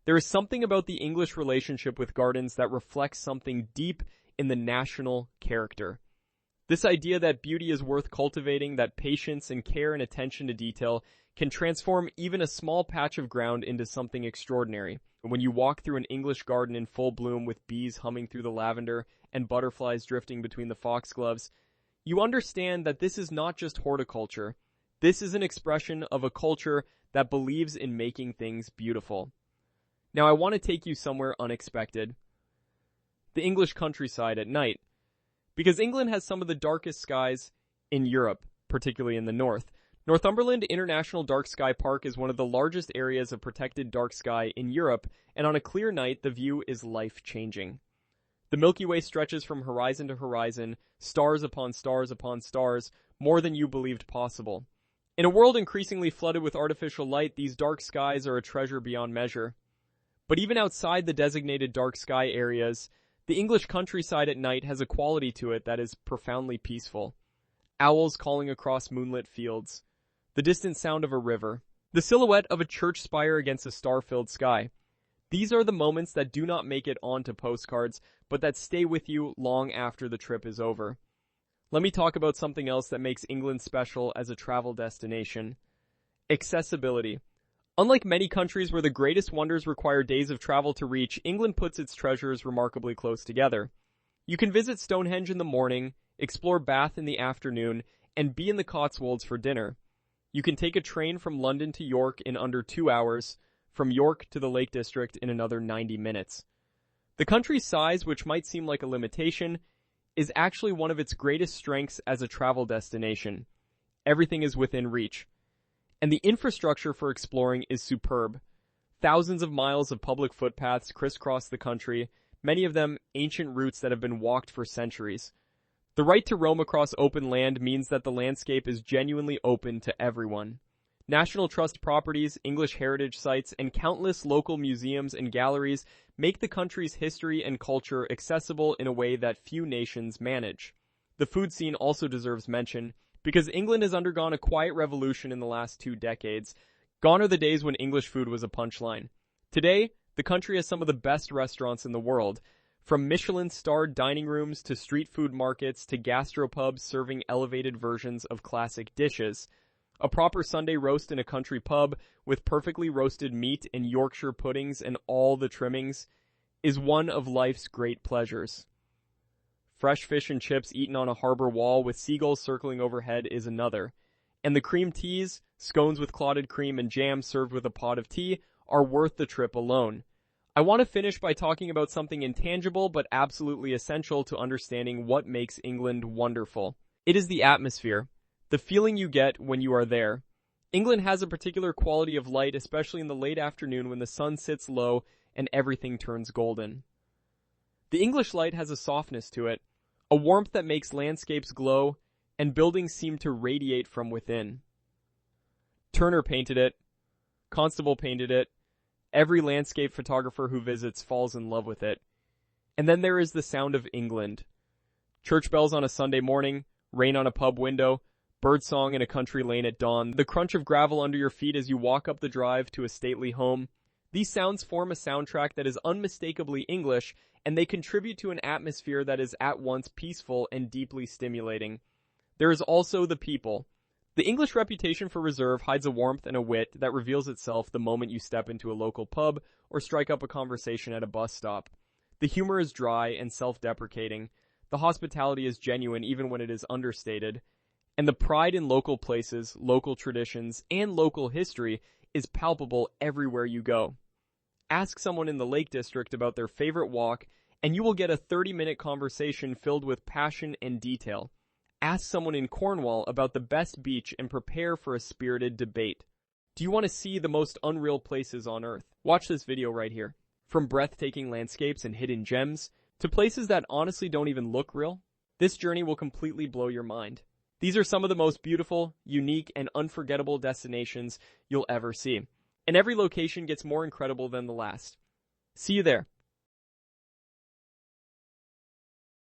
There is something about the English relationship with gardens that reflects something deep in the national character. This idea that beauty is worth cultivating, that patience and care and attention to detail can transform even a small patch of ground into something extraordinary. When you walk through an English garden in full bloom with bees humming through the lavender and butterflies drifting between the foxgloves, you understand that this is not just horticulture. This is an expression of a culture that believes in making things beautiful. Now I want to take you somewhere unexpected. The English countryside at night. Because England has some of the darkest skies in Europe, particularly in the north. Northumberland International Dark Sky Park is one of the largest areas of protected dark sky in Europe, and on a clear night, the view is life-changing. The Milky Way stretches from horizon to horizon, stars upon stars upon stars, more than you believed possible. In a world increasingly flooded with artificial light, these dark skies are a treasure beyond measure. But even outside the designated dark sky areas, the English countryside at night has a quality to it that is profoundly peaceful. Owls calling across moonlit fields, the distant sound of a river, the silhouette of a church spire against a star-filled sky. These are the moments that do not make it onto postcards, but that stay with you long after the trip is over. Let me talk about something else that makes England special as a travel destination. Accessibility. Unlike many countries where the greatest wonders require days of travel to reach, England puts its treasures remarkably close together. You can visit Stonehenge in the morning, explore Bath in the afternoon, and be in the Cotswolds for dinner. You can take a train from London to York in under 2 hours, from York to the Lake District in another 90 minutes. The country's size, which might seem like a limitation, is actually one of its greatest strengths as a travel destination. Everything is within reach. And the infrastructure for exploring is superb. Thousands of miles of public footpaths crisscross the country, many of them ancient routes that have been walked for centuries. The right to roam across open land means that the landscape is genuinely open to everyone. National Trust properties, English heritage sites, and countless local museums and galleries make the country's history and culture accessible in a way that few nations manage. The food scene also deserves mention, because England has undergone a quiet revolution in the last 2 decades. Gone are the days when English food was a punchline. Today, the country has some of the best restaurants in the world, from Michelin-starred dining rooms to street food markets to gastropubs serving elevated versions of classic dishes. A proper Sunday roast in a country pub with perfectly roasted meat and Yorkshire puddings and all the trimmings is one of life's great pleasures. Fresh fish and chips eaten on a harbor wall with seagulls circling overhead is another. And the cream teas, scones with clotted cream and jam served with a pot of tea, are worth the trip alone. I want to finish by talking about something intangible but absolutely essential to understanding what makes England wonderful. It is the atmosphere, the feeling you get when you are there. England has a particular quality of light, especially in the late afternoon when the sun sits low and everything turns golden. The English light has a softness to it, a warmth that makes landscapes glow, and buildings seem to radiate from within. Turner painted it, Constable painted it, every landscape photographer who visits falls in love with it. And then there is the sound of England. Church bells on a Sunday morning, rain on a pub window, birdsong in a country lane at dawn, the crunch of gravel under your feet as you walk up the drive to a stately home. These sounds form a soundtrack that is unmistakably English, and they contribute to an atmosphere that is at once peaceful and deeply stimulating. There is also the people. The English reputation for reserve hides a warmth and a wit that reveals itself the moment you step into a local pub or strike up a conversation at a bus stop. The humor is dry and self-deprecating. The hospitality is genuine even when it is understated. And the pride in local places, local traditions, and local history is palpable everywhere you go. Ask someone in the Lake District about their favorite walk, and you will get a 30-minute conversation filled with passion and detail. Ask someone in Cornwall about the best beach and prepare for a spirited debate. Do you want to see the most unreal places on Earth? Watch this video right here. From breathtaking landscapes and hidden gems, to places that honestly don't even look real, this journey will completely blow your mind. These are some of the most beautiful, unique, and unforgettable destinations you'll ever see. And every location gets more incredible than the last. See you there.